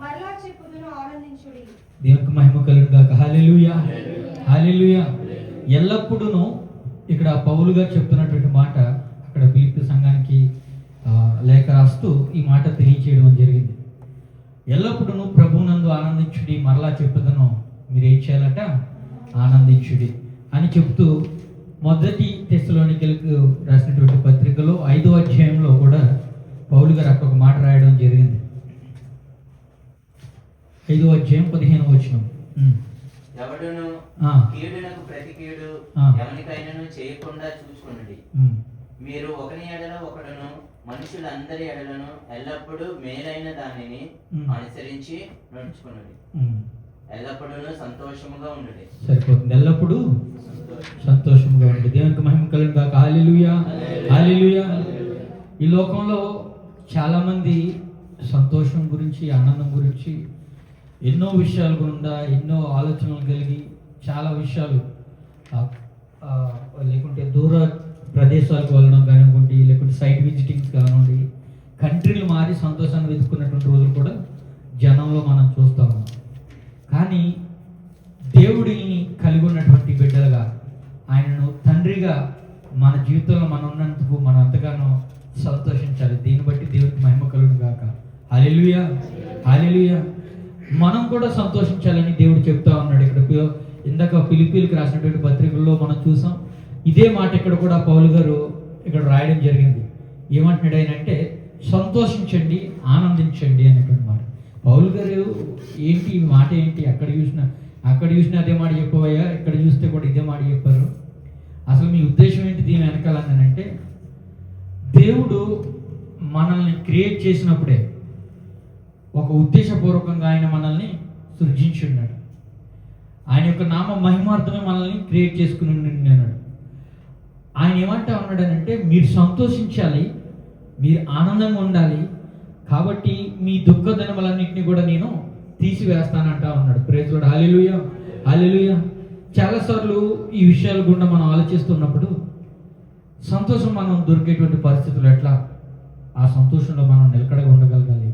మరలా చెప్పుదును ఆనందించుడి. దేవునికి మహిమ కలుగును గాక. హల్లెలూయా, హల్లెలూయా. ఎల్లప్పుడూ ఇక్కడ పౌలు గారు చెప్తున్నటువంటి మాట అక్కడ ఫిలిప్పీ సంఘానికి లేఖ రాస్తూ ఈ మాట తెలియచేయడం జరిగింది. ఎల్లప్పుడూ ప్రభువునందు ఆనందించుడి, మరలా చెప్పుదును మీరు ఏం చేయాలట, ఆనందించుడి అని చెప్తూ మొదటి తెస్సలోనికీయులకు రాసినటువంటి పత్రికలో 5వ అధ్యాయంలో కూడా పౌలు గారు అక్కడ ఒక మాట రాయడం జరిగింది. 5వ అధ్యాయం 15వ వచనం. ఎవడును కీడునకు ప్రతి కీడు ఎవరికైనాను చేయకుండా చూసుకొనుడి. మీరు ఒకని ఎడల ఒకడును మనుషులందరి ఎడలను ఎల్లప్పుడూ మేలైన దానిని అనుసరించి నడుచుకొనుడి. ఎల్లప్పుడూ సంతోషముగా ఉండుడి. సరిపోతుంది. ఎల్లప్పుడూ సంతోషంగా ఉండి దేవునికి మహిమ కలుగును గాక. హల్లెలూయా, హల్లెలూయా. ఈ లోకంలో చాలా మంది సంతోషం గురించి, ఆనందం గురించి ఎన్నో విషయాల గురించి ఎన్నో ఆలోచనలు కలిగి చాలా విషయాలు లేకుంటే దూర ప్రదేశాలకు వెళ్ళడం కానివ్వండి, లేకుంటే సైట్ విజిటింగ్స్ కానివ్వండి, కంట్రీలు మారి సంతోషాన్ని వెతుక్కున్నటువంటి రోజులు కూడా జనంలో మనం చూస్తాము. కానీ దేవుడిని కలిగి ఉన్నటువంటి బిడ్డలుగా, ఆయనను తండ్రిగా మన జీవితంలో మనం ఉన్నందుకు మనం ఎంతగానో సంతోషించాలి. దీన్ని బట్టి దేవుడికి మహిమ కలుగును గాక. హల్లెలూయా, హల్లెలూయా. మనం కూడా సంతోషించాలని దేవుడు చెప్తా ఉన్నాడు. ఇక్కడ ఇందాక ఫిలిప్పీలకు రాసినటువంటి పత్రికల్లో మనం చూసాం. ఇదే మాట ఇక్కడ కూడా పౌలు గారు ఇక్కడ రాయడం జరిగింది. ఏమంటున్నాడు ఆయన అంటే, సంతోషించండి, ఆనందించండి అనేటువంటి మాట. పౌలు గారు ఏంటి ఈ మాట ఏంటి, అక్కడ చూసినా అదే మాట చెప్పవయ్యా, ఇక్కడ చూస్తే కూడా ఇదే మాట చెప్పారు. అసలు మీ ఉద్దేశం ఏంటి దీని వెనకాలనంటే, దేవుడు మనల్ని క్రియేట్ చేసినప్పుడే ఒక ఉద్దేశపూర్వకంగా ఆయన మనల్ని సృజించి ఉన్నాడు. ఆయన యొక్క నామ మహిమార్థమే మనల్ని క్రియేట్ చేసుకుని ఉన్నాడు. ఆయన ఏమంటా ఉన్నాడనంటే, మీరు సంతోషించాలి, మీరు ఆనందంగా ఉండాలి, కాబట్టి మీ దుఃఖ దినములన్నింటినీ కూడా నేను తీసివేస్తానంటా ఉన్నాడు. Praise Lord. Hallelujah, hallelujah. చాలాసార్లు ఈ విషయాల గుండా మనం ఆలోచిస్తున్నప్పుడు సంతోషం మనం దొరికేటువంటి పరిస్థితులు ఎట్లా, ఆ సంతోషంలో మనం నిలకడగా ఉండగలగాలి,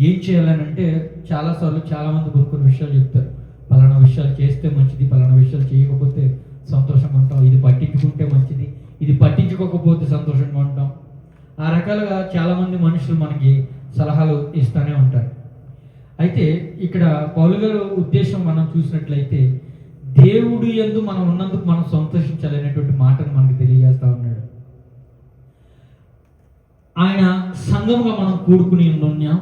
ఏం చేయాలనంటే చాలాసార్లు చాలామంది కొన్ని విషయాలు చెప్తారు. పలానా విషయాలు చేస్తే మంచిది, పలానా విషయాలు చేయకపోతే సంతోషంగా ఉంటాం, ఇది పట్టించుకుంటే మంచిది, ఇది పట్టించుకోకపోతే సంతోషంగా ఉంటాం. ఆ రకాలుగా చాలామంది మనుషులు మనకి సలహాలు ఇస్తూనే ఉంటారు. అయితే ఇక్కడ పౌలు గారు ఉద్దేశం మనం చూసినట్లయితే, దేవుడు యందు మనం ఉన్నందుకు మనం సంతోషించాలనేటువంటి మాటను మనకు తెలియజేస్తా ఉన్నాడు. ఆయన సంఘముగా మనం కూడుకుని ఉన్నాం.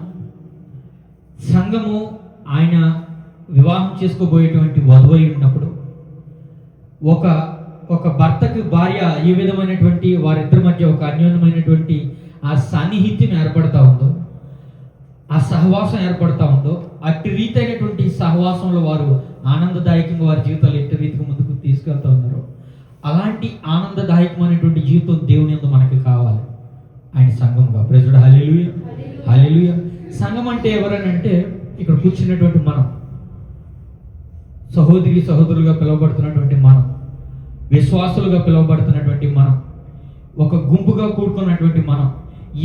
సంఘము ఆయన వివాహం చేసుకోబోయేటువంటి వధువై ఉన్నప్పుడు ఒక భర్తకి భార్య ఏ విధమైనటువంటి వారిద్దరి మధ్య ఒక అన్యోన్యమైనటువంటి ఆ సన్నిహిత్యం ఏర్పడతా ఉందో, ఆ సహవాసం ఏర్పడతా ఉందో, అట్టి రీతి అయినటువంటి సహవాసంలో వారు ఆనందదాయకంగా వారి జీవితాలు ఎట్టి రీతికి ముందుకు తీసుకెళ్తా ఉన్నారో, అలాంటి ఆనందదాయకమైనటువంటి జీవితం దేవుని యందు మనకి కావాలి. ఆయన సంఘంగా. Praise Lord. Hallelujah, hallelujah. సంఘం అంటే ఎవరనంటే ఇక్కడ కూర్చున్నటువంటి మనం, సహోదరి సహోదరులుగా పిలువబడుతున్నటువంటి మనం, విశ్వాసులుగా పిలువబడుతున్నటువంటి మనం, ఒక గుంపుగా కూడుకున్నటువంటి మనం,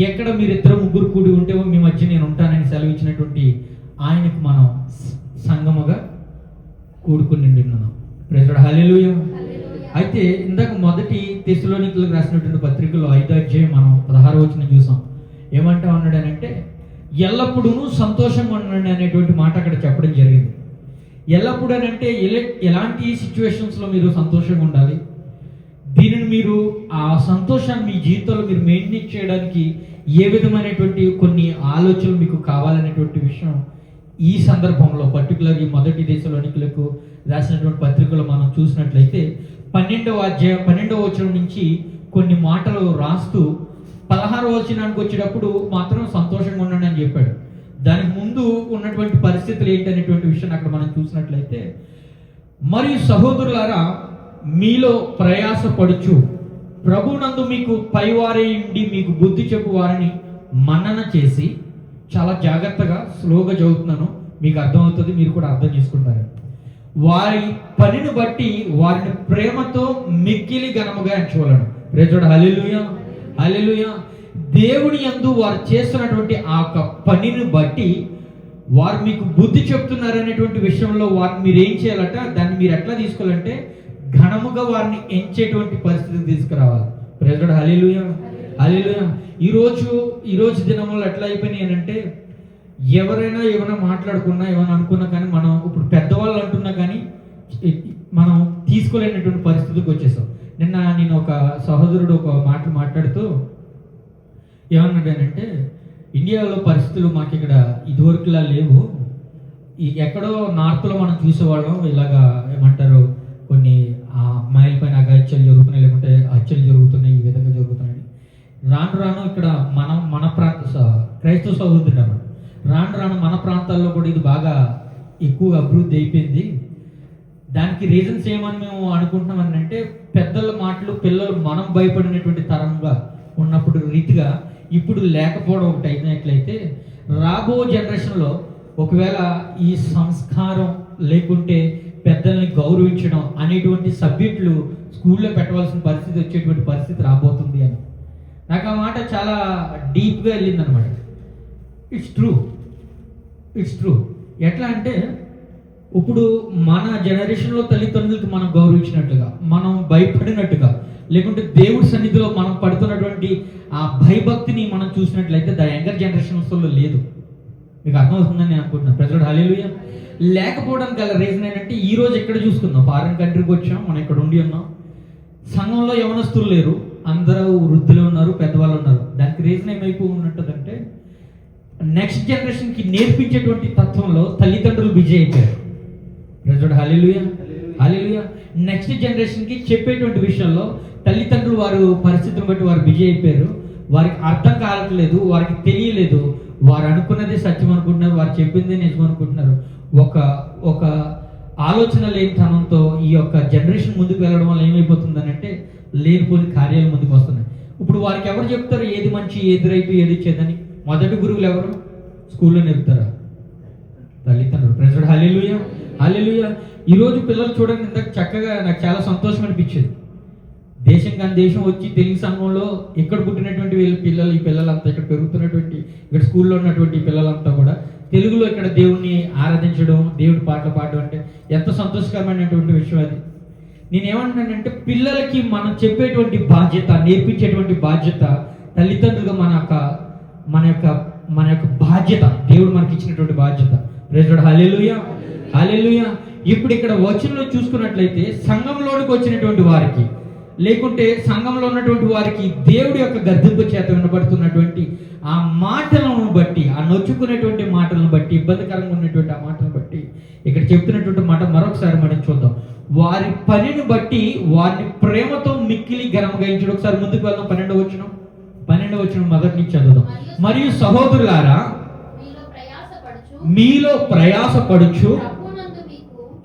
ఎక్కడ మీరిద్దరు ముగ్గురు కూడి ఉంటే మీ మధ్య నేను ఉంటానని సెలవిచ్చినటువంటి ఆయనకు మనం సంఘముగా కూడుకుని ఉన్నాం. Praise Lord. హల్లెలూయా. అయితే ఇందాక మొదటి తెస్సలోనికీయులకు రాసినటువంటి పత్రికలో 5వ అధ్యాయం మనం 16వ వచనం చూసాం. ఏమంటా ఉన్నాడనంటే, ఎల్లప్పుడూ సంతోషంగా ఉండండి అనేటువంటి మాట అక్కడ చెప్పడం జరిగింది. ఎల్లప్పుడూ అంటే ఎలాంటి సిచ్యువేషన్స్లో మీరు సంతోషంగా ఉండాలి, దీనిని మీరు ఆ సంతోషాన్ని మీ జీవితంలో మీరు మెయింటైన్ చేయడానికి ఏ విధమైనటువంటి కొన్ని ఆలోచనలు మీకు కావాలనేటువంటి విషయం ఈ సందర్భంలో పర్టికులర్ ఈ మొదటి తెస్సలోనికీయులకు రాసినటువంటి పత్రికలో మనం చూసినట్లయితే 12వ వచనం నుంచి కొన్ని మాటలు రాస్తూ 16వ వచనానికి వచ్చేటప్పుడు మాత్రం సంతోషంగా ఉండండి అని చెప్పాడు. దానికి ముందు ఉన్నటువంటి పరిస్థితులు ఏంటనేటువంటి విషయాన్ని అక్కడ మనం చూసినట్లయితే, మరియు సహోదరులారా మీలో ప్రయాసపడుచు ప్రభునందు మీకు పైవారే ఉండి మీకు బుద్ధి చెప్పు వారిని మన్నన చేసి, చాలా జాగ్రత్తగా స్లోగా చదువుతున్నాను, మీకు అర్థమవుతుంది, మీరు కూడా అర్థం చేసుకుంటారు. వారి పనిని బట్టి వారిని ప్రేమతో మిక్కిలి ఘనముగా ఎంచవలను. Praise Lord. హల్లెలూయా, హల్లెలూయా. దేవుని యందు వారు చేస్తున్నటువంటి ఆ పనిని బట్టి వారు మీకు బుద్ధి చెప్తున్నారు అనేటువంటి విషయంలో వారిని మీరు ఏం చేయాలట, దాన్ని మీరు ఎట్లా తీసుకోవాలంటే ఘనముగా వారిని ఎంచేటువంటి పరిస్థితికి తీసుకురావాలి. ప్రైజ్ లార్డ్, హల్లెలూయా, హల్లెలూయా. ఈరోజు దినంలో ఎట్లా అయిపోయినాయి అంటే ఎవరైనా ఏమైనా మాట్లాడుకున్నా ఏమైనా అనుకున్నా కానీ మనం ఇప్పుడు పెద్దవాళ్ళు అంటున్నా కానీ మనం తీసుకోలేనటువంటి పరిస్థితికి వచ్చేసాం. నిన్న నేను ఒక సహోదరుడు ఒక మాట మాట్లాడుతూ ఏమన్నాడంటే, ఇండియాలో పరిస్థితులు మాకు ఇక్కడ ఇదివరకులా లేవు, ఎక్కడో నార్త్లో మనం చూసేవాళ్ళం ఇలాగా ఏమంటారు కొన్ని అమ్మాయిల పైన అగాత్యాలు జరుగుతున్నాయి, లేకుంటే హత్యలు జరుగుతున్నాయి, ఈ విధంగా జరుగుతున్నాయి. రాను ఇక్కడ మన ప్రాంత క్రైస్తవ సహోదరుడు అన్నమాట, రాను మన ప్రాంతాల్లో కూడా ఇది బాగా ఎక్కువ అభివృద్ధి అయిపోయింది. దానికి రీజన్స్ ఏమని మేము అనుకుంటున్నాం అంటే, పెద్దల మాటలు పిల్లలు మనం భయపడినటువంటి తరంగా ఉన్నప్పుడు రీతిగా ఇప్పుడు లేకపోవడం ఒకటి అయినట్లయితే రాబో జనరేషన్లో ఒకవేళ ఈ సంస్కారం లేకుంటే పెద్దల్ని గౌరవించడం అనేటువంటి సబ్జెక్టులు స్కూల్లో పెట్టవలసిన పరిస్థితి వచ్చేటువంటి పరిస్థితి రాబోతుంది అని నాకు ఆ మాట చాలా డీప్గా వెళ్ళింది అనమాట. It's true. ఎట్లా అంటే ఇప్పుడు మన జనరేషన్లో తల్లిదండ్రులకి మనం గౌరవించినట్టుగా, మనం భయపడినట్టుగా, లేకుంటే దేవుడి సన్నిధిలో మనం పడుతున్నటువంటి ఆ భయభక్తిని మనం చూసినట్లయితే ద యంగర్ జనరేషన్స్లో లేదు. మీకు అర్థమవుతుందని నేను అనుకుంటున్నాను. ప్రైజ్ లార్డ్, హల్లెలూయా. లేకపోవడానికి గల రీజన్ ఏంటంటే ఈరోజు ఎక్కడ చూసుకుందాం, ఫారిన్ కంట్రీకి వచ్చాం, మనం ఇక్కడ ఉండి ఉన్నాం, సంఘంలో యవనస్తులు లేరు, అందరూ వృద్ధులు ఉన్నారు, పెద్దవాళ్ళు ఉన్నారు. దానికి రీజన్ ఏమైపో ఉన్నట్టుందంటే నెక్స్ట్ జనరేషన్కి నేర్పించేటువంటి తత్వంలో తల్లిదండ్రులు బిజీ అయిపోయారు. ప్రైజ్ లార్డ్, హల్లెలూయా, హల్లెలూయా. నెక్స్ట్ జనరేషన్కి చెప్పేటువంటి విషయంలో తల్లిదండ్రులు వారు పరిస్థితిని బట్టి వారు బిజీ అయిపోయారు. వారికి అర్థం కావట్లేదు, వారికి తెలియలేదు, వారు అనుకున్నదే సత్యం అనుకుంటున్నారు, వారు చెప్పిందే నిజం అనుకుంటున్నారు. ఒక ఆలోచన లేని తనంతో ఈ యొక్క జనరేషన్ ముందుకు వెళ్ళడం వల్ల ఏమైపోతుందని అంటే లేనిపోని కార్యాలు ముందుకు వస్తున్నాయి. ఇప్పుడు వారికి ఎవరు చెప్తారు ఏది మంచి, ఏది రైతు, ఏది ఇచ్చేదని? మొదటి గురువులు ఎవరు? స్కూల్లో నేర్పుతారా? తల్లిదండ్రులు. ప్రైజ్ లార్డ్, హల్లెలూయా, హల్లెలూయా. ఈరోజు పిల్లలు చూడండి, ఇందాక చక్కగా నాకు చాలా సంతోషం అనిపించింది. దేశం కాని దేశం వచ్చి తెలుగు సంఘంలో ఇక్కడ పుట్టినటువంటి ఈ పిల్లలంతా ఇక్కడ పెరుగుతున్నటువంటి ఇక్కడ స్కూల్లో ఉన్నటువంటి పిల్లలంతా కూడా తెలుగులో ఇక్కడ దేవుణ్ణి ఆరాధించడం, దేవుడి పాటలు పాడడం అంటే ఎంత సంతోషకరమైనటువంటి విషయం అది. నేనేమంటున్నానంటే పిల్లలకి మనం చెప్పేటువంటి బాధ్యత, నేర్పించేటువంటి బాధ్యత తల్లిదండ్రులుగా మన యొక్క బాధ్యత, దేవుడు మనకి ఇచ్చినటువంటి బాధ్యత. ప్రైజ్ లార్డ్, హల్లెలూయా, హల్లెలూయా. ఇప్పుడు ఇక్కడ వచనంలో చూసుకున్నట్లయితే సంఘంలోనికి వచ్చినటువంటి వారికి, లేకుంటే సంఘంలో ఉన్నటువంటి వారికి దేవుడి యొక్క గర్దింపు చేత వినబడుతున్నటువంటి ఆ మాటలను బట్టి, ఆ నొచ్చుకునేటువంటి మాటలను బట్టి, ఇబ్బందికరంగా ఉన్నటువంటి ఆ మాటలను బట్టి ఇక్కడ చెప్తున్నటువంటి మాట మరొకసారి మనం చూద్దాం. వారి పనిని బట్టి వారిని ప్రేమతో మిక్కిలి ఘనముగా ఎంచుడు. ఒకసారి ముందుకు వెళ్దాం. 12వ వచనం మొదటి నుంచి చదువుదాం. మరియు సహోదరులారా, మీలో ప్రయాసపడుచు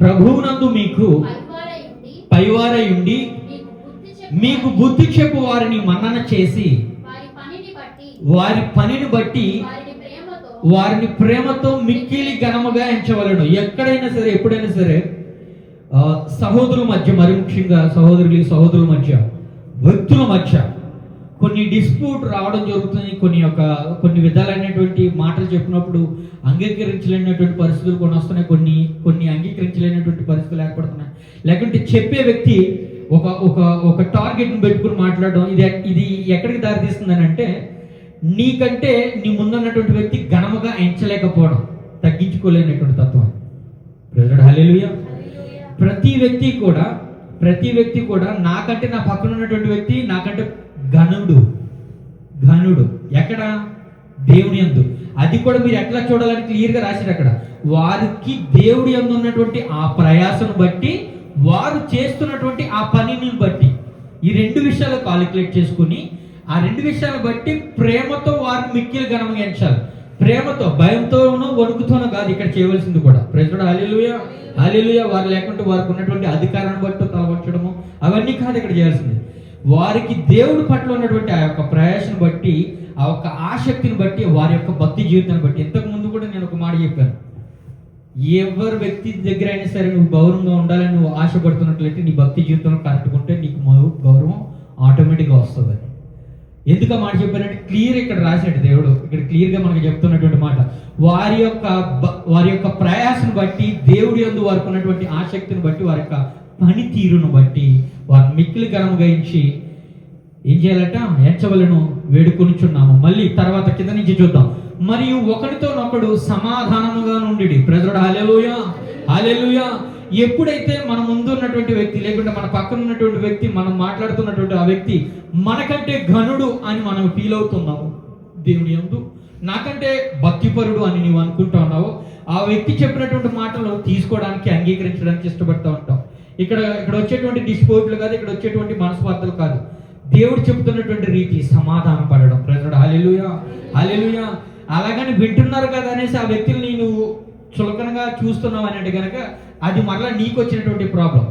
ప్రభువునందు మీకు పైవారై ఉండి మీకు బుద్ధి చెప్పు వారిని మన్నన చేసి వారి పనిని బట్టి వారిని ప్రేమతో మిక్కిలి ఘనముగా ఎంచవలను. ఎక్కడైనా సరే, ఎప్పుడైనా సరే సహోదరుల మధ్య, మరి ముఖ్యంగా సహోదరుల మధ్య, వ్యక్తుల మధ్య కొన్ని డిస్ప్యూట్ రావడం జరుగుతుంది. కొన్ని విధాలైనటువంటి మాటలు చెప్పినప్పుడు అంగీకరించలేనటువంటి పరిస్థితులు కొన్ని వస్తున్నాయి, కొన్ని అంగీకరించలేనటువంటి పరిస్థితులు ఏర్పడుతున్నాయి. లేకుంటే చెప్పే వ్యక్తి ఒక టార్గెట్ని పెట్టుకుని మాట్లాడడం, ఇది ఎక్కడికి దారితీస్తుందని అంటే నీకంటే నీ ముందున్నటువంటి వ్యక్తి ఘనముగా ఎంచలేకపోవడం, తగ్గించుకోలేనటువంటి తత్వం. ప్రైజ్ లార్డ్, హల్లెలూయా. ప్రతి వ్యక్తి కూడా నాకంటే, నా పక్కన ఉన్నటువంటి వ్యక్తి నాకంటే ఘనుడు. ఎక్కడ? దేవుని యందు. అది కూడా మీరు ఎట్లా చూడాలని క్లియర్గా రాశారు అక్కడ. వారికి దేవుడి యందు ఉన్నటువంటి ఆ ప్రయాసను బట్టి, వారు చేస్తున్నటువంటి ఆ పనిని బట్టి, ఈ రెండు విషయాలు కాలిక్యులేట్ చేసుకుని ఆ రెండు విషయాలను బట్టి ప్రేమతో వారిని మిక్కిలి ఘనంగా ఎంచాలి. ప్రేమతో, భయంతోనూ వణుకుతోనూ కాదు ఇక్కడ చేయవలసింది కూడా. ప్రైజ్ లార్డ్, హల్లెలూయా, హల్లెలూయా. వారు లేకుంటే వారికి ఉన్నటువంటి అధికారాన్ని బట్టి తలవంచడము అవన్నీ కాదు ఇక్కడ చేయాల్సింది. వారికి దేవుడి పట్ల ఉన్నటువంటి ఆ యొక్క ప్రయాసను బట్టి, ఆ యొక్క ఆసక్తిని బట్టి, వారి యొక్క భక్తి జీవితాన్ని బట్టి. ఇంతకు ముందు కూడా నేను ఒక మాట చెప్పాను, ఎవరి వ్యక్తి దగ్గర అయినా సరే నువ్వు గౌరవంగా ఉండాలని నువ్వు ఆశపడుతున్నట్లయితే నీ భక్తి జీవితంలో కరెక్ట్గా ఉంటే నీకు గౌరవం ఆటోమేటిక్గా వస్తుంది. ఎందుకు ఆ మాట చెప్పారంటే క్లియర్ ఇక్కడ రాశాడు దేవుడు, ఇక్కడ క్లియర్గా మనకు చెప్తున్నటువంటి మాట, వారి యొక్క ప్రయాసను బట్టి, దేవుడి యందు వారికి ఉన్నటువంటి ఆసక్తిని బట్టి, వారి యొక్క పనితీరును బట్టి వారిని మిక్కిలి ఘనముగా ఎంచి ఏం చేయాలట, ఎంచవలను వేడుకొనిచున్నాము. మళ్ళీ తర్వాత కింద నుంచి చూద్దాం. మరియు ఒకరితోనొకడు సమాధానముగా నుండి. ప్రెజరుడు హల్లెలూయా, హల్లెలూయా. ఎప్పుడైతే మన ముందు ఉన్నటువంటి వ్యక్తి, లేకుంటే మన పక్కన ఉన్నటువంటి వ్యక్తి, మనం మాట్లాడుతున్నటువంటి ఆ వ్యక్తి మనకంటే ఘనుడు అని మనం ఫీల్ అవుతున్నాము దేవుని యందు, నాకంటే భక్తిపరుడు అని నీవు అనుకుంటా ఉన్నావు, ఆ వ్యక్తి చెప్పినటువంటి మాటలు తీసుకోవడానికి, అంగీకరించడానికి ఇష్టపడతా ఉంటాం. ఇక్కడ వచ్చేటువంటి డిస్పోర్ట్లు కాదు, ఇక్కడ వచ్చేటువంటి మనస్వార్థలు కాదు, దేవుడు చెప్తున్నటువంటి రీతి సమాధానం పడడం. ప్రెజరుడు హల్లెలూయా, హల్లెలూయా. అలాగని వింటున్నారు కదా అనేసి ఆ వ్యక్తుల్ని నువ్వు చులకనగా చూస్తున్నావు అనేది కనుక అది మరలా నీకు వచ్చినటువంటి ప్రాబ్లం.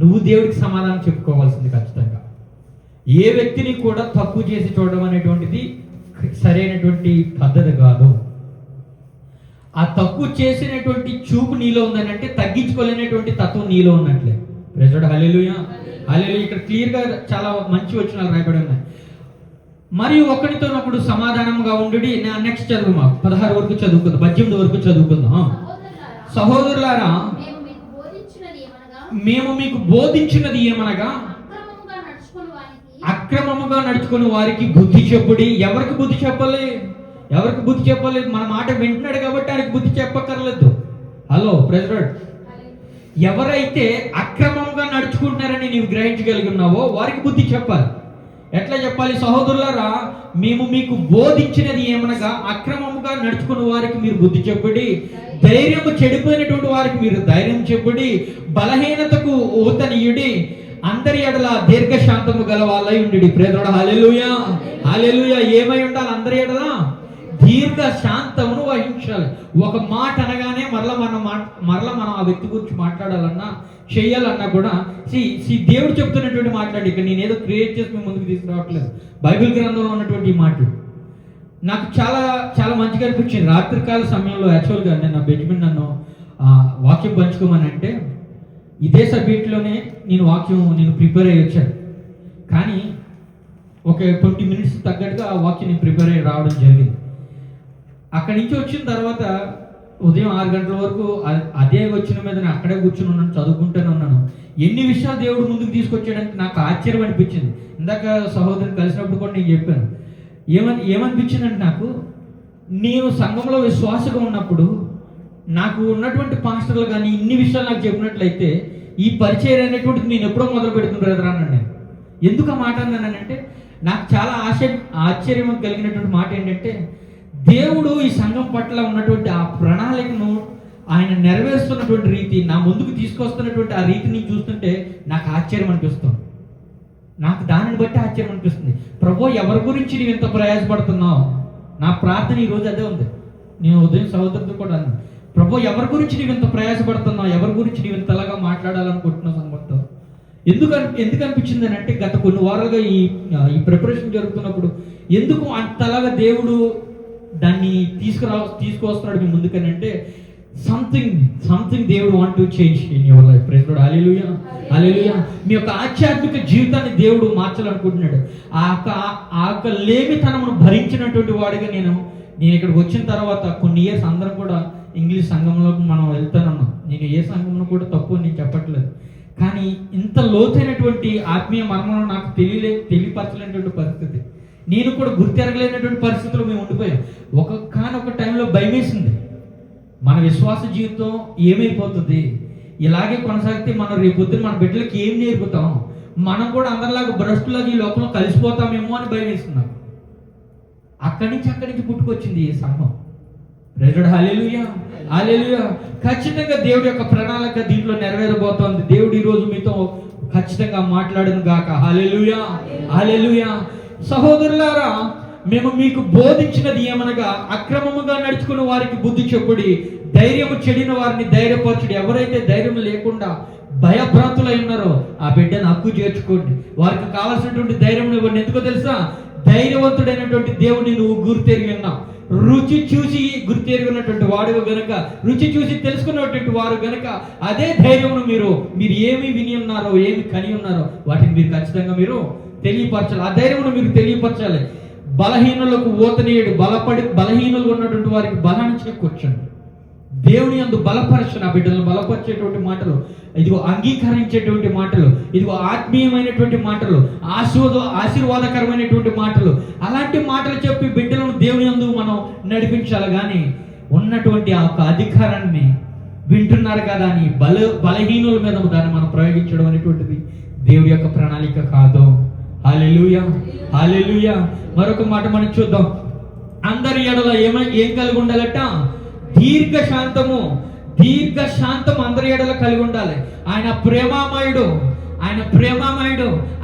నువ్వు దేవుడికి సమాధానం చెప్పుకోవాల్సింది ఖచ్చితంగా. ఏ వ్యక్తిని కూడా తక్కువ చేసి చూడడం అనేటువంటిది సరైనటువంటి పద్ధతి కాదు. ఆ తక్కువ చేసినటువంటి చూపు నీలో ఉందని అంటే తగ్గించుకోలేనటువంటి తత్వం నీలో ఉన్నట్లే. ప్రెజరుడు హల్లెలూయా, హల్లెలూయా. ఇక్కడ క్లియర్గా చాలా మంచి వచనాలు రాయబడి ఉన్నాయి. మరియు ఒకరితోనొకడు సమాధానంగా ఉండు. నెక్స్ట్ చదువు, 16 వరకు చదువుకుందాం, 18 వరకు చదువుకుందాం. సహోదరులారా, మేము మీకు బోధించినది ఏమనగా అక్రమముగా నడుచుకుని వారికి బుద్ధి చెప్పుడి. ఎవరికి బుద్ధి చెప్పాలి? ఎవరికి బుద్ధి చెప్పాలి? మన మాట వింటున్నాడు కాబట్టి ఆయనకి బుద్ధి చెప్పక్కర్లేదు. హలో ప్రెసిడెంట్, ఎవరైతే అక్రమంగా నడుచుకుంటున్నారని నీవు గ్రహించగలిగి ఉన్నావో వారికి బుద్ధి చెప్పాలి. ఎట్లా చెప్పాలి? సహోదరులారా, మేము మీకు బోధించినది ఏమనగా అక్రమముగా నడుచుకున్న వారికి మీరు బుద్ధి చెప్పుడి, ధైర్యము చెడిపోయినటువంటి వారికి మీరు ధైర్యం చెప్పుడి, బలహీనతకు ఊతనీయుడి, అందరి ఎడల దీర్ఘశాంతము గల వాళ్ళై ఉండి. ప్రేదోడ హల్లెలూయా, హల్లెలూయా. ఏమై ఉండాలి? అందరి ఎడల దీర్ఘ శాంతమును వహించాలి. ఒక మాట అనగానే మరలా మనం ఆ వ్యక్తి గురించి మాట్లాడాలన్నా, చేయాలన్నా కూడా దేవుడు చెప్తున్నటువంటి మాట్లాడి, ఇక్కడ నేను ఏదో క్రియేట్ చేసి మేము ముందుకు తీసుకురావట్లేదు. బైబిల్ గ్రంథంలో ఉన్నటువంటి ఈ మాటలు నాకు చాలా చాలా మంచిగా అనిపించింది. రాత్రికాల సమయంలో యాక్చువల్గా నేను బెంజమిన్ నన్ను వాక్యం పంచుకోమని అంటే ఇదే సబ్జెక్ట్లోనే నేను ప్రిపేర్ అయ్యి వచ్చాను. కానీ ఒక 20 మినిట్స్ తగ్గట్టుగా ఆ వాక్యం నేను ప్రిపేర్ అయ్యి రావడం జరిగింది. అక్కడి నుంచి వచ్చిన తర్వాత ఉదయం 6 గంటల వరకు అదే వచ్చిన మీద నేను అక్కడే కూర్చుని ఉన్నాను, చదువుకుంటూనే ఉన్నాను. ఎన్ని విషయాలు దేవుడు ముందుకు తీసుకొచ్చాడంటే నాకు ఆశ్చర్యం అనిపించింది. ఇందాక సహోదరుని కలిసినప్పుడు కూడా నేను చెప్పాను, ఏమనిపించిందంటే నాకు, నేను సంఘంలో విశ్వాసగా ఉన్నప్పుడు నాకు ఉన్నటువంటి పాస్టర్లు కానీ ఇన్ని విషయాలు నాకు చెప్పినట్లయితే ఈ పరిచయం అనేటువంటిది నేను ఎప్పుడో మొదలు పెడుతున్న బ్రదర్ అన్నాను నేను. ఎందుకు ఆ మాట అన్నానంటే నాకు చాలా ఆశ్చర్యం కలిగినటువంటి మాట ఏంటంటే, దేవుడు ఈ సంఘం పట్ల ఉన్నటువంటి ఆ ప్రణాళికను ఆయన నెరవేరుస్తున్నటువంటి రీతి, నా ముందుకు తీసుకొస్తున్నటువంటి ఆ రీతిని చూస్తుంటే నాకు ఆశ్చర్యం అనిపిస్తుంది. నాకు దానిని బట్టి ఆశ్చర్యం అనిపిస్తుంది. ప్రభు, ఎవరి గురించి నీవు ఇంత ప్రయాసపడుతున్నావు? నా ప్రార్థన ఈరోజు అదే ఉంది. నేను ఉదయం సహోదరుతో కూడా అన్నాను, ప్రభు, ఎవరి గురించి నీవు ఇంత ప్రయాసపడుతున్నావు? ఎవరి గురించి నీవు ఇంతలాగా మాట్లాడాలనుకుంటున్నావు సంబంధం? ఎందుకు అనిపించింది అని అంటే, గత కొన్ని వారాలుగా ఈ ప్రిపరేషన్ జరుగుతున్నప్పుడు ఎందుకు అంతలాగా దేవుడు దాన్ని తీసుకువస్తున్నాడు మీ ముందుకని అంటే, సంథింగ్ దేవుడు want to change in your life. Praise Lord, hallelujah, hallelujah. మీ యొక్క ఆధ్యాత్మిక జీవితాన్ని దేవుడు మార్చాలనుకుంటున్నాడు. ఆ యొక్క లేమితనమును భరించినటువంటి వాడిగా నేను ఇక్కడికి వచ్చిన తర్వాత కొన్ని ఇయర్స్ అందరం కూడా ఇంగ్లీష్ సంఘంలోకి మనం వెళ్తానన్నాం. నేను ఏ సంఘంలో కూడా తప్పు నేను చెప్పట్లేదు, కానీ ఇంత లోతైనటువంటి ఆత్మీయ మర్మం నాకు తెలియపరచలేనటువంటి పరిస్థితి, నేను కూడా గుర్తెరగలేనటువంటి పరిస్థితుల్లో మేము ఉండిపోయాం. ఒక టైంలో భయమేసింది, మన విశ్వాస జీవితం ఏమైపోతుంది, ఇలాగే కొనసాగితే మనం రేపొద్దున మన బిడ్డలకి ఏం నేర్పుతాం, మనం కూడా అందరిలాగా భ్రష్టులాగా ఈ లోకంలో కలిసిపోతామేమో అని భయం వేస్తున్నాం. అక్కడి నుంచి పుట్టుకొచ్చింది ఈ సంఘం. ప్రైజ్ లార్డ్, హల్లెలూయా, హల్లెలూయా. ఖచ్చితంగా దేవుడి యొక్క ప్రణాళిక దీంట్లో నెరవేరబోతోంది. దేవుడు ఈరోజు మీతో ఖచ్చితంగా మాట్లాడును గాక. హల్లెలూయా, హల్లెలూయా. సహోదరులారా, మేము మీకు బోధించినది ఏమనగా అక్రమముగా నడుచుకున్న వారికి బుద్ధి చెప్పుడి, ధైర్యము చెడిన వారిని ధైర్యపరచుడి. ఎవరైతే ధైర్యం లేకుండా భయభ్రాంతులై ఉన్నారో ఆ బిడ్డను హక్కు చేర్చుకోండి. వారికి కావాల్సినటువంటి ధైర్యం ఇవ్వండి. ఎందుకో తెలుసా? ధైర్యవంతుడైనటువంటి దేవుడిని నువ్వు గుర్తెరిగి ఉన్నావు. రుచి చూసి గుర్తెరిగి ఉన్నటువంటి వాడు గనుక, రుచి చూసి తెలుసుకున్నటువంటి వారు గనుక అదే ధైర్యమును మీరు ఏమి విని ఉన్నారో, ఏమి కని ఉన్నారో వాటిని మీరు ఖచ్చితంగా మీరు తెలియపరచాలి. ఆ ధైర్యమును మీరు తెలియపరచాలి. బలహీనులకు ఓతనీయుడు, బలహీనులు ఉన్నటువంటి వారికి బలాన్ని చేకూర్చండి. దేవుని యందు బలపరచు, నా బిడ్డలను బలపరిచేటువంటి మాటలు, ఇదిగో అంగీకరించేటువంటి మాటలు, ఇదిగో ఆత్మీయమైనటువంటి మాటలు, ఆశీర్వాదకరమైనటువంటి మాటలు, అలాంటి మాటలు చెప్పి బిడ్డలను దేవుని యందు మనం నడిపించాలి. కానీ ఉన్నటువంటి ఆ యొక్క అధికారాన్ని వింటున్నారు కదా అని బలహీనుల మీద దాన్ని మనం ప్రయోగించడం అనేటువంటిది దేవుడి యొక్క ప్రణాళిక కాదు. హల్లెలూయా, హల్లెలూయా. మరొక మాట మనం చూద్దాం. అందరి ఎడల ఏం కలిగి ఉండాలట? దీర్ఘశాంతము అందరి ఎడల కలిగి ఉండాలి. ఆయన ప్రేమామయుడు,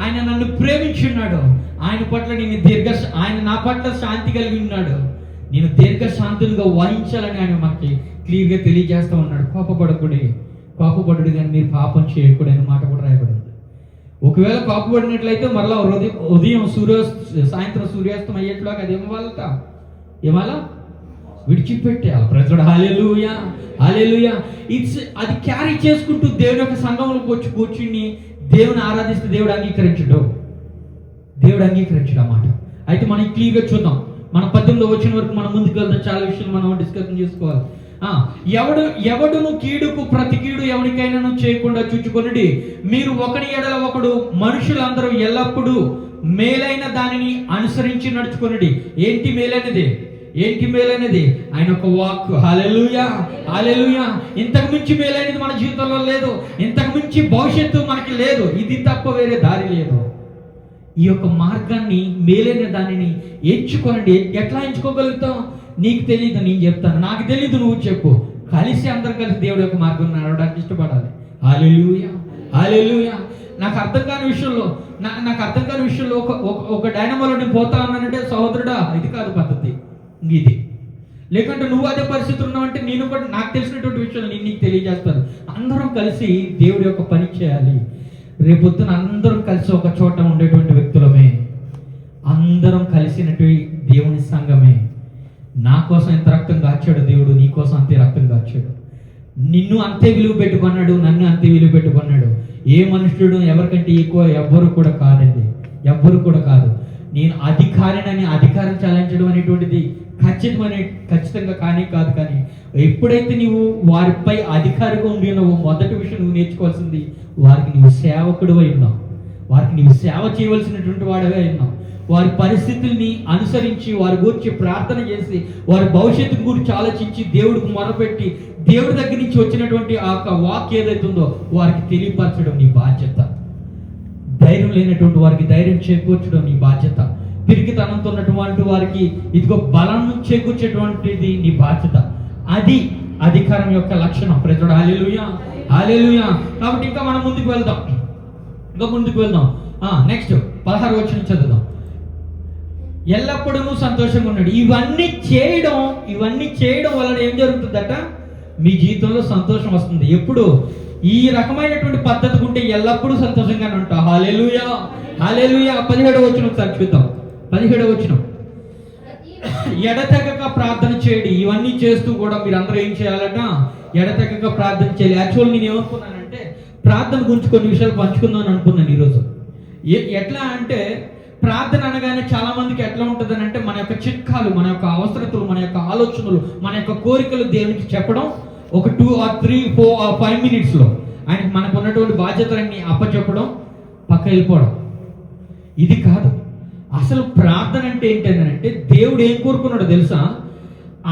ఆయన నన్ను ప్రేమించున్నాడు, ఆయన నా పట్ల శాంతి కలిగి ఉన్నాడు, నేను దీర్ఘశాంతులుగా వహించాలని ఆయన మనకి క్లియర్గా తెలియజేస్తూ ఉన్నాడు. కోపపడుడు కానీ మీరు పాపం చేయకూడని మాట కూడా రాయబడింది. ఒకవేళ కోపపడినట్లయితే మరలా ఉదయం సాయంత్రం సూర్యాస్తం అయ్యేట్లాగా అది ఏమాల విడిచిపెట్టేయాలి. ప్రజలు హల్లెలూయా, హల్లెలూయా. అది క్యారీ చేసుకుంటూ దేవుని యొక్క సంఘంలోకి వచ్చి కూర్చుని దేవుని ఆరాధిస్తే దేవుడు అంగీకరించడు అన్నమాట. అయితే మనం క్లియర్గా చూద్దాం. మన 18లో వచ్చిన వరకు మనం ముందుకు వెళ్తాం. చాలా విషయాలు మనం డిస్కషన్ చేసుకోవాలి. ఎవడును కీడుకు ప్రతి కీడు ఎవరికైనా చేయకుండా చూచుకొనుడి. మీరు ఒకరి ఎడల ఒకడు మనుషులందరూ ఎల్లప్పుడూ మేలైన దానిని అనుసరించి నడుచుకొనుడి. ఏంటి మేలైనది? ఆయన ఒక వాక్. హల్లెలూయా, హల్లెలూయా. ఇంతకు మించి మేలైనది మన జీవితంలో లేదు. ఇంతకు మించి భవిష్యత్తు మనకి లేదు. ఇది తప్ప వేరే దారి లేదు. ఈ యొక్క మార్గాన్ని, మేలైన దానిని ఎంచుకోనండి. ఎట్లా ఎంచుకోగలుగుతాం? నీకు తెలియదు, నేను చెప్తాను. నాకు తెలియదు, నువ్వు చెప్పు. అందరం కలిసి దేవుడి యొక్క మార్గం నడవడానికి ఇష్టపడాలి. హల్లెలూయా, హల్లెలూయా. నాకు అర్థం కాని విషయంలో ఒక డైనమోలో నేను పోతా ఉన్నానంటే, సహోదరుడా ఇది కాదు పద్ధతి, ఇది. లేకుంటే నువ్వు అదే పరిస్థితులు ఉన్నావంటే నేను కూడా నాకు తెలిసినటువంటి విషయాలు నేను నీకు తెలియజేస్తాను. అందరం కలిసి దేవుడి యొక్క పని చేయాలి. రేపొద్దున అందరం కలిసి ఒక చోట ఉండేటువంటి వ్యక్తులమే, అందరం కలిసినటువంటి దేవుని సంఘమే. నా కోసం ఎంత రక్తం కాచాడు దేవుడు, నీ కోసం అంతే రక్తం కాచాడు. నిన్ను అంతే విలువ పెట్టుకున్నాడు, నన్ను అంతే విలువ పెట్టుకున్నాడు. ఏ మనుషుడు ఎవరికంటే ఎక్కువ ఎవ్వరు కూడా కాదు. నేను అధికారినని అధికారం చాలించడం అనేటువంటిది ఖచ్చితంగా కాదు. కానీ ఎప్పుడైతే నీవు వారిపై అధికారిగా ఉండి ఉన్నావో, మొదటి విషయం నువ్వు నేర్చుకోవాల్సింది, వారికి నీవు సేవకుడు అయి ఉన్నావు. వారికి నీవు సేవ చేయవలసినటువంటి వాడివే ఉన్నావు. వారి పరిస్థితుల్ని అనుసరించి, వారి గురించి ప్రార్థన చేసి, వారి భవిష్యత్తు గురించి ఆలోచించి, దేవుడికి మొరపెట్టి, దేవుడి దగ్గర నుంచి వచ్చినటువంటి ఆ వాక్ ఏదైతే ఉందో వారికి తెలియపరచడం నీ బాధ్యత. ధైర్యం లేనటువంటి వారికి ధైర్యం చేకూర్చడం నీ బాధ్యత. పిరికితనంతో ఉన్నటువంటి వారికి ఇదిగో బలం చేకూర్చేటువంటిది నీ బాధ్యత. అది అధికారం యొక్క లక్షణం. ప్రజలు హల్లెలూయా, హల్లెలూయా. కాబట్టి ఇంకా మనం ముందుకు వెళ్దాం. నెక్స్ట్ 16 వచనం చదువుదాం. ఎల్లప్పుడూ సంతోషంగా ఉన్నాడు. ఇవన్నీ చేయడం వలన ఏం జరుగుతుందట? మీ జీవితంలో సంతోషం వస్తుంది. ఎప్పుడు ఈ రకమైనటువంటి పద్ధతి ఉంటే ఎల్లప్పుడూ సంతోషంగానే ఉంటావు. హల్లెలూయా, హల్లెలూయా. 17వ వచనం ఒకసారి చూద్దాం. 17వ వచనం. ఎడతెగక ప్రార్థన చేయండి. ఇవన్నీ చేస్తూ కూడా మీరు అందరూ ఏం చేయాలట? ఎడతెగక ప్రార్థన చేయాలి. యాక్చువల్ నేను ఏమనుకున్నానంటే, ప్రార్థన గురించి కొన్ని విషయాలు పంచుకుందాం అని అనుకున్నాను ఈరోజు. ఎట్లా అంటే, ప్రార్థన అనగానే చాలా మందికి ఎట్లా ఉంటుంది అంటే, మన యొక్క చిట్కాలు, మన యొక్క అవసరతలు, మన యొక్క ఆలోచనలు, మన యొక్క కోరికలు దేవునికి చెప్పడం, ఒక 2 or 3 4 or 5 minutesలో ఆయనకి మనకు ఉన్నటువంటి బాధ్యతలన్నీ అప్పచెప్పడం, పక్క వెళ్ళిపోవడం. ఇది కాదు. అసలు ప్రార్థన అంటే ఏంటంటే, దేవుడు ఏం కోరుకున్నాడో తెలుసా?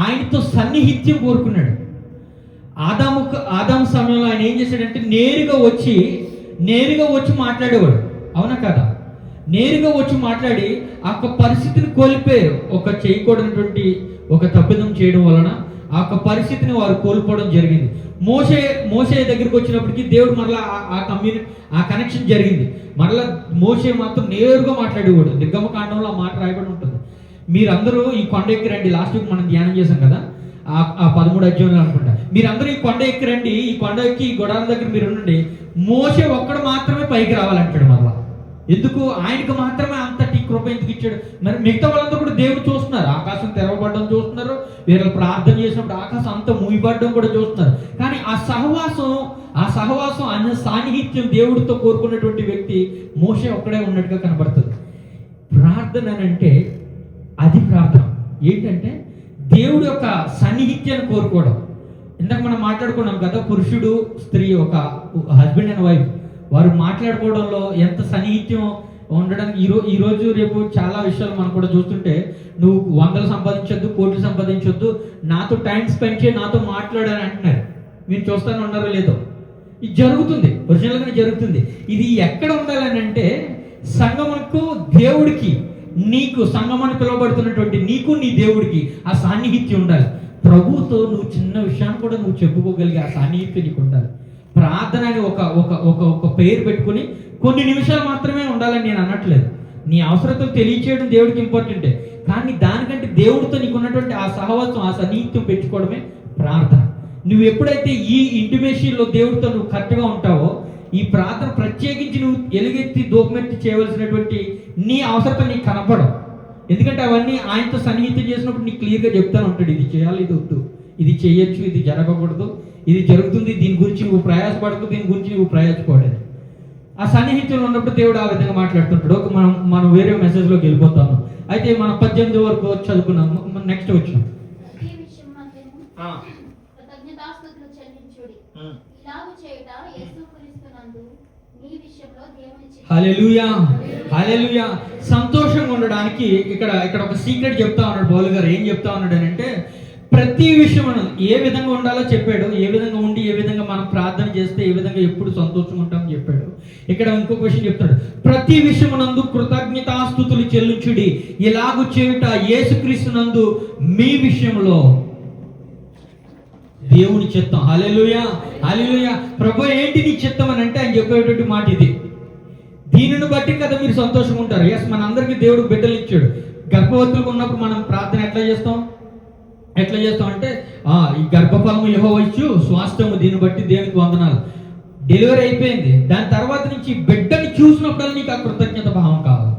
ఆయనతో సన్నిహిత్యం కోరుకున్నాడు. ఆదాము సమయంలో ఆయన ఏం చేశాడంటే, నేరుగా వచ్చి మాట్లాడేవాడు. అవునా కదా? నేరుగా వచ్చి మాట్లాడి ఆ పరిస్థితిని కోల్పోయారు. ఒక చేయకూడనటువంటి ఒక తప్పిదం చేయడం వలన ఆ పరిస్థితిని వారు కోల్పోవడం జరిగింది. మోషే దగ్గరికి వచ్చినప్పటికీ దేవుడు మరలా ఆ కనెక్షన్ జరిగింది. మరలా మోషే మాత్రం నేరుగా మాట్లాడేవాడు. నిర్గమకాండంలో ఆ మాట రాయబడి ఉంటుంది. మీరందరూ ఈ కొండ ఎక్కి రండి. లాస్ట్ వీక్ మనం ధ్యానం చేశాం కదా, ఆ 13వ అధ్యాయంలో అనుకుంటా. మీరందరూ ఈ కొండ ఎక్కి రండి, ఈ కొండ ఎక్కి ఈ గొడాల దగ్గర మీరు ఉండండి. మోషే ఒక్కడు మాత్రమే పైకి రావాలంటాడు. మరలా ఎందుకు? ఆయనకు మాత్రమే అంతటి కృప ఎందుకు ఇచ్చాడు? మరి మిగతా వాళ్ళందరూ కూడా దేవుడు చూస్తున్నారు. ఆకాశం తెరవబడడం చూస్తున్నారు. వీళ్ళు ప్రార్థన చేసినప్పుడు ఆకాశం అంతా మూయబడడం కూడా చూస్తున్నారు. కానీ ఆ సహవాసం అన్న సాన్నిహిత్యం దేవుడితో కోరుకున్నటువంటి వ్యక్తి మోషే ఒక్కడే ఉన్నట్టుగా కనబడుతుంది. ప్రార్థన అంటే అది ప్రార్థన. ఏంటంటే దేవుడి యొక్క సన్నిహిత్యాన్ని కోరుకోవడం. ఇందాక మనం మాట్లాడుకున్నాం కదా, పురుషుడు స్త్రీ, ఒక హస్బెండ్ అండ్ వైఫ్, వారు మాట్లాడుకోవడంలో ఎంత సన్నిహిత్యం ఉండడానికి ఈరోజు రేపు చాలా విషయాలు మనం కూడా చూస్తుంటే, నువ్వు 100 సంపాదించొద్దు, కోట్లు సంపాదించొద్దు, నాతో టైం స్పెండ్ చేయి, నాతో మాట్లాడాలని అంటున్నారు. మీరు చూస్తానే ఉన్నారో లేదో, ఇది జరుగుతుంది, ఒరిజినల్గానే జరుగుతుంది. ఇది ఎక్కడ ఉండాలని అంటే సంగమకు, దేవుడికి, నీకు సంగమని పిలువబడుతున్నటువంటి నీకు నీ దేవుడికి ఆ సాన్నిహిత్యం ఉండాలి. ప్రభువుతో నువ్వు చిన్న విషయాన్ని కూడా నువ్వు చెప్పుకోగలిగే ఆ సాన్నిహిత్యం నీకు ఉండాలి. ప్రార్థన అని ఒక పేరు పెట్టుకుని కొన్ని నిమిషాలు మాత్రమే ఉండాలని నేను అనట్లేదు. నీ అవసరతలు తెలియచేయడం దేవుడికి ఇంపార్టెంటే, కానీ దానికంటే దేవుడితో నీకు ఉన్నటువంటి ఆ సహవాసం, ఆ సన్నిహిత్యం పెంచుకోవడమే ప్రార్థన. నువ్వు ఎప్పుడైతే ఈ ఇంటిమేషన్లో దేవుడితో నువ్వు కరెక్ట్గా ఉంటావో, ఈ ప్రార్థన ప్రత్యేకించి నువ్వు ఎలుగెత్తి దూపమెత్తి చేయవలసినటువంటి నీ అవసరత నీకు కనపడవు. ఎందుకంటే అవన్నీ ఆయనతో సన్నిహితం చేసినప్పుడు నీకు క్లియర్గా చెప్తాను ఉంటాడు, ఇది చేయాలి, ఇది వద్దు, ఇది చేయొచ్చు, ఇది జరగకూడదు, ఇది జరుగుతుంది, దీని గురించి నువ్వు ప్రయాసపడకు, దీని గురించి నువ్వు ప్రయాసపడదు. ఆ సన్నిహిత్యంలో ఉన్నప్పుడు దేవుడు ఆ విధంగా మాట్లాడుతుంటాడు. మనం వేరే మెసేజ్లోకి వెళ్ళిపోతాము. అయితే మనం 18 వరకు చదువుకున్నాం, నెక్స్ట్ వచ్చినాం. హల్లెలూయా, హల్లెలూయా. సంతోషంగా ఉండడానికి ఇక్కడ ఒక సీక్రెట్ చెప్తా ఉన్నాడు పౌలు గారు. ఏం చెప్తా ఉన్నాడు అంటే, ప్రతి విషయం ఏ విధంగా ఉండాలో చెప్పాడు, ఏ విధంగా ఉండి ఏ విధంగా మనం ప్రార్థన చేస్తే ఏ విధంగా ఎప్పుడు సంతోషంగా ఉంటామని చెప్పాడు. ఇక్కడ ఇంకొక విషయం చెప్తాడు, ప్రతి విషయమునందు కృతజ్ఞతాస్తుతులు చెల్లించుడి, ఇలాగు చేయుట యేసుక్రీస్తునందు మీ విషయంలో దేవుని చిత్తం. హల్లెలూయా, హల్లెలూయా. ప్రభు ఏంటి నీ చిత్తం అని అంటే ఆయన చెప్పేటువంటి మాట ఇది. దీనిని బట్టి కదా మీరు సంతోషంగా ఉంటారు. ఎస్, మన అందరికీ దేవుడు బిడ్డలు ఇచ్చాడు. గర్భవతులుగా ఉన్నప్పుడు మనం ప్రార్థన ఎట్లా చేస్తాం అంటే ఈ గర్భఫలము యెహోవా ఇచ్చు, స్వాస్థ్యము, దీన్ని బట్టి దేవునికి వందనాలు. డెలివరీ అయిపోయింది, దాని తర్వాత నుంచి బిడ్డని చూసినప్పుడు నీకు ఆ కృతజ్ఞత భావం కావాలి.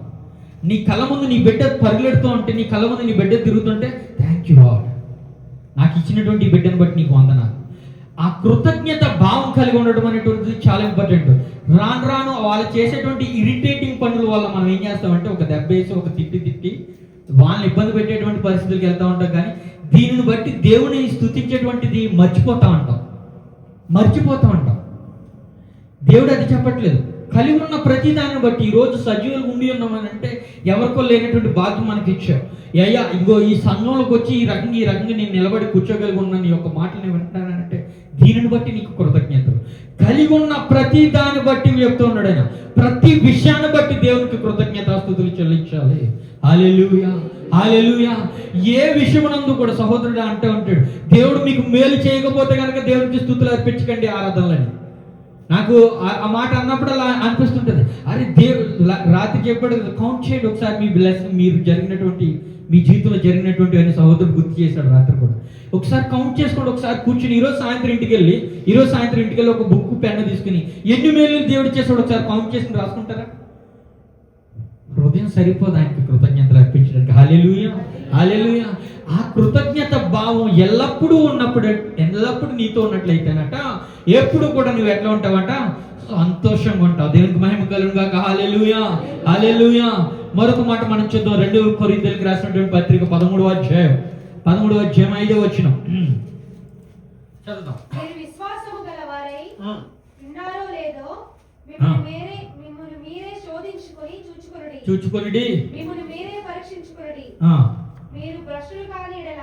నీ కళ్ళ ముందు నీ బిడ్డ పరిగెడుతూ ఉంటే, నీ కళ్ళ ముందు నీ బిడ్డ తిరుగుతుంటే, థ్యాంక్ యూ లార్డ్, నాకు ఇచ్చినటువంటి ఈ బిడ్డను బట్టి నీకు వందనాలు. ఆ కృతజ్ఞత భావం కలిగి ఉండడం అనేటువంటిది చాలా ఇంపార్టెంట్. రాను వాళ్ళు చేసేటువంటి ఇరిటేటింగ్ పనుల వల్ల మనం ఏం చేస్తామంటే, ఒక దెబ్బ వేసి ఒక తిట్టి వాళ్ళని ఇబ్బంది పెట్టేటువంటి పరిస్థితులకు వెళ్తూ ఉంటాం. కానీ దీనిని బట్టి దేవుని స్తుతించేటువంటిది మర్చిపోతా ఉంటాం. దేవుడు అది చెప్పట్లేదు. కలిగి ఉన్న ప్రతి దాన్ని బట్టి ఈరోజు సజీవులు ఉండి ఉన్నామని అంటే ఎవరికో లేనటువంటి భాగ్యం మనకి ఇచ్చావు. అయ్యా, ఇంకో ఈ సంఘంలోకి వచ్చి ఈ రకంగా నేను నిలబడి కూర్చోగలిగి ఉన్నాను, నీ యొక్క మాటలు నేను వింటానంటే దీనిని బట్టి నీకు కృతజ్ఞతలు. కలిగి ఉన్న ప్రతి దాన్ని బట్టి చెప్తూ ఉన్నాడు ఆయన, ప్రతి విషయాన్ని బట్టి దేవునికి కృతజ్ఞతాస్తుతులు చెల్లించాలి. హల్లెలూయా, హల్లెలూయా. ఏ విషయమునందు కూడా సహోదరుడు అంటే ఉంటాడు, దేవుడు మీకు మేలు చేయకపోతే కనుక దేవునికి స్తుతులు అర్పించకండి, ఆరాధనలని. నాకు ఆ మాట అన్నప్పుడు అలా అనిపిస్తుంటుంది. అరే రాత్రి చెప్పాడు, కౌంట్ చేయండి ఒకసారి మీ బ్లెస్సింగ్, మీరు జరిగినటువంటి మీ జీవితంలో జరిగినటువంటి అని సహోదరుడు గుర్తు చేశాడు రాత్రి కూడా. ఒకసారి కౌంట్ చేసుకోండి, ఒకసారి కూర్చుని ఈరోజు సాయంత్రం ఇంటికి వెళ్ళి ఒక బుక్ పెన్ను తీసుకుని ఎన్ని మేలు దేవుడు చేశాడు ఒకసారి కౌంట్ చేసుకుని రాసుకుంటారా? హృదయం సరిపోదు ఆయనకి కృతజ్ఞతలు అర్పించడానికి. హల్లెలూయా, హల్లెలూయా. ఆ కృతజ్ఞత భావం ఎల్లప్పుడూ నీతో ఉన్నట్లయితేనట ఎప్పుడు కూడా నువ్వు ఎట్లా ఉంటావట? సంతోషంగా ఉంటావు. దేవునికి మహిమ కలుగుగాక. హల్లెలూయా, హల్లెలూయా. మరొక మాట మనం చూద్దాం. 2 కొరింథీయులకు రాసినటువంటి పత్రిక 13వ అధ్యాయం 5వ వచనం చదువుదాం. మీరు విశ్వాసము గలవారై ఉన్నారో లేదో మిమ్మును మీరే శోధించుకొని చూచుకొనుడి, మిమ్మును మీరే పరీక్షించుకొనుడి. మీరు భ్రష్టులు కాని యెడల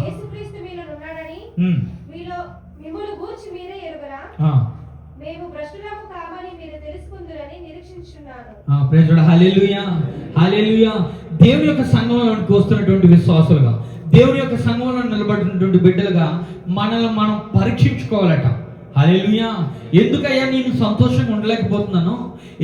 యేసుక్రీస్తు మీలో ఉన్నాడని మిమ్మును గూర్చి మీరే ఎరుగరా? మేము భ్రష్టులము కామని మీరు తెలుసుకుందురని నిరీక్షించుచున్నాను. Praise Lord. హల్లెలూయా, హల్లెలూయా. దేవుని యొక్క సంఘంలోకి వస్తున్నటువంటి విశ్వాసులుగా, దేవుని యొక్క సంఘంలో నిలబడినటువంటి బిడ్డలుగా మనల్ని మనం పరీక్షించుకోవాలట. హల్లెలూయా. ఎందుకయ్యా నేను సంతోషంగా ఉండలేకపోతున్నాను?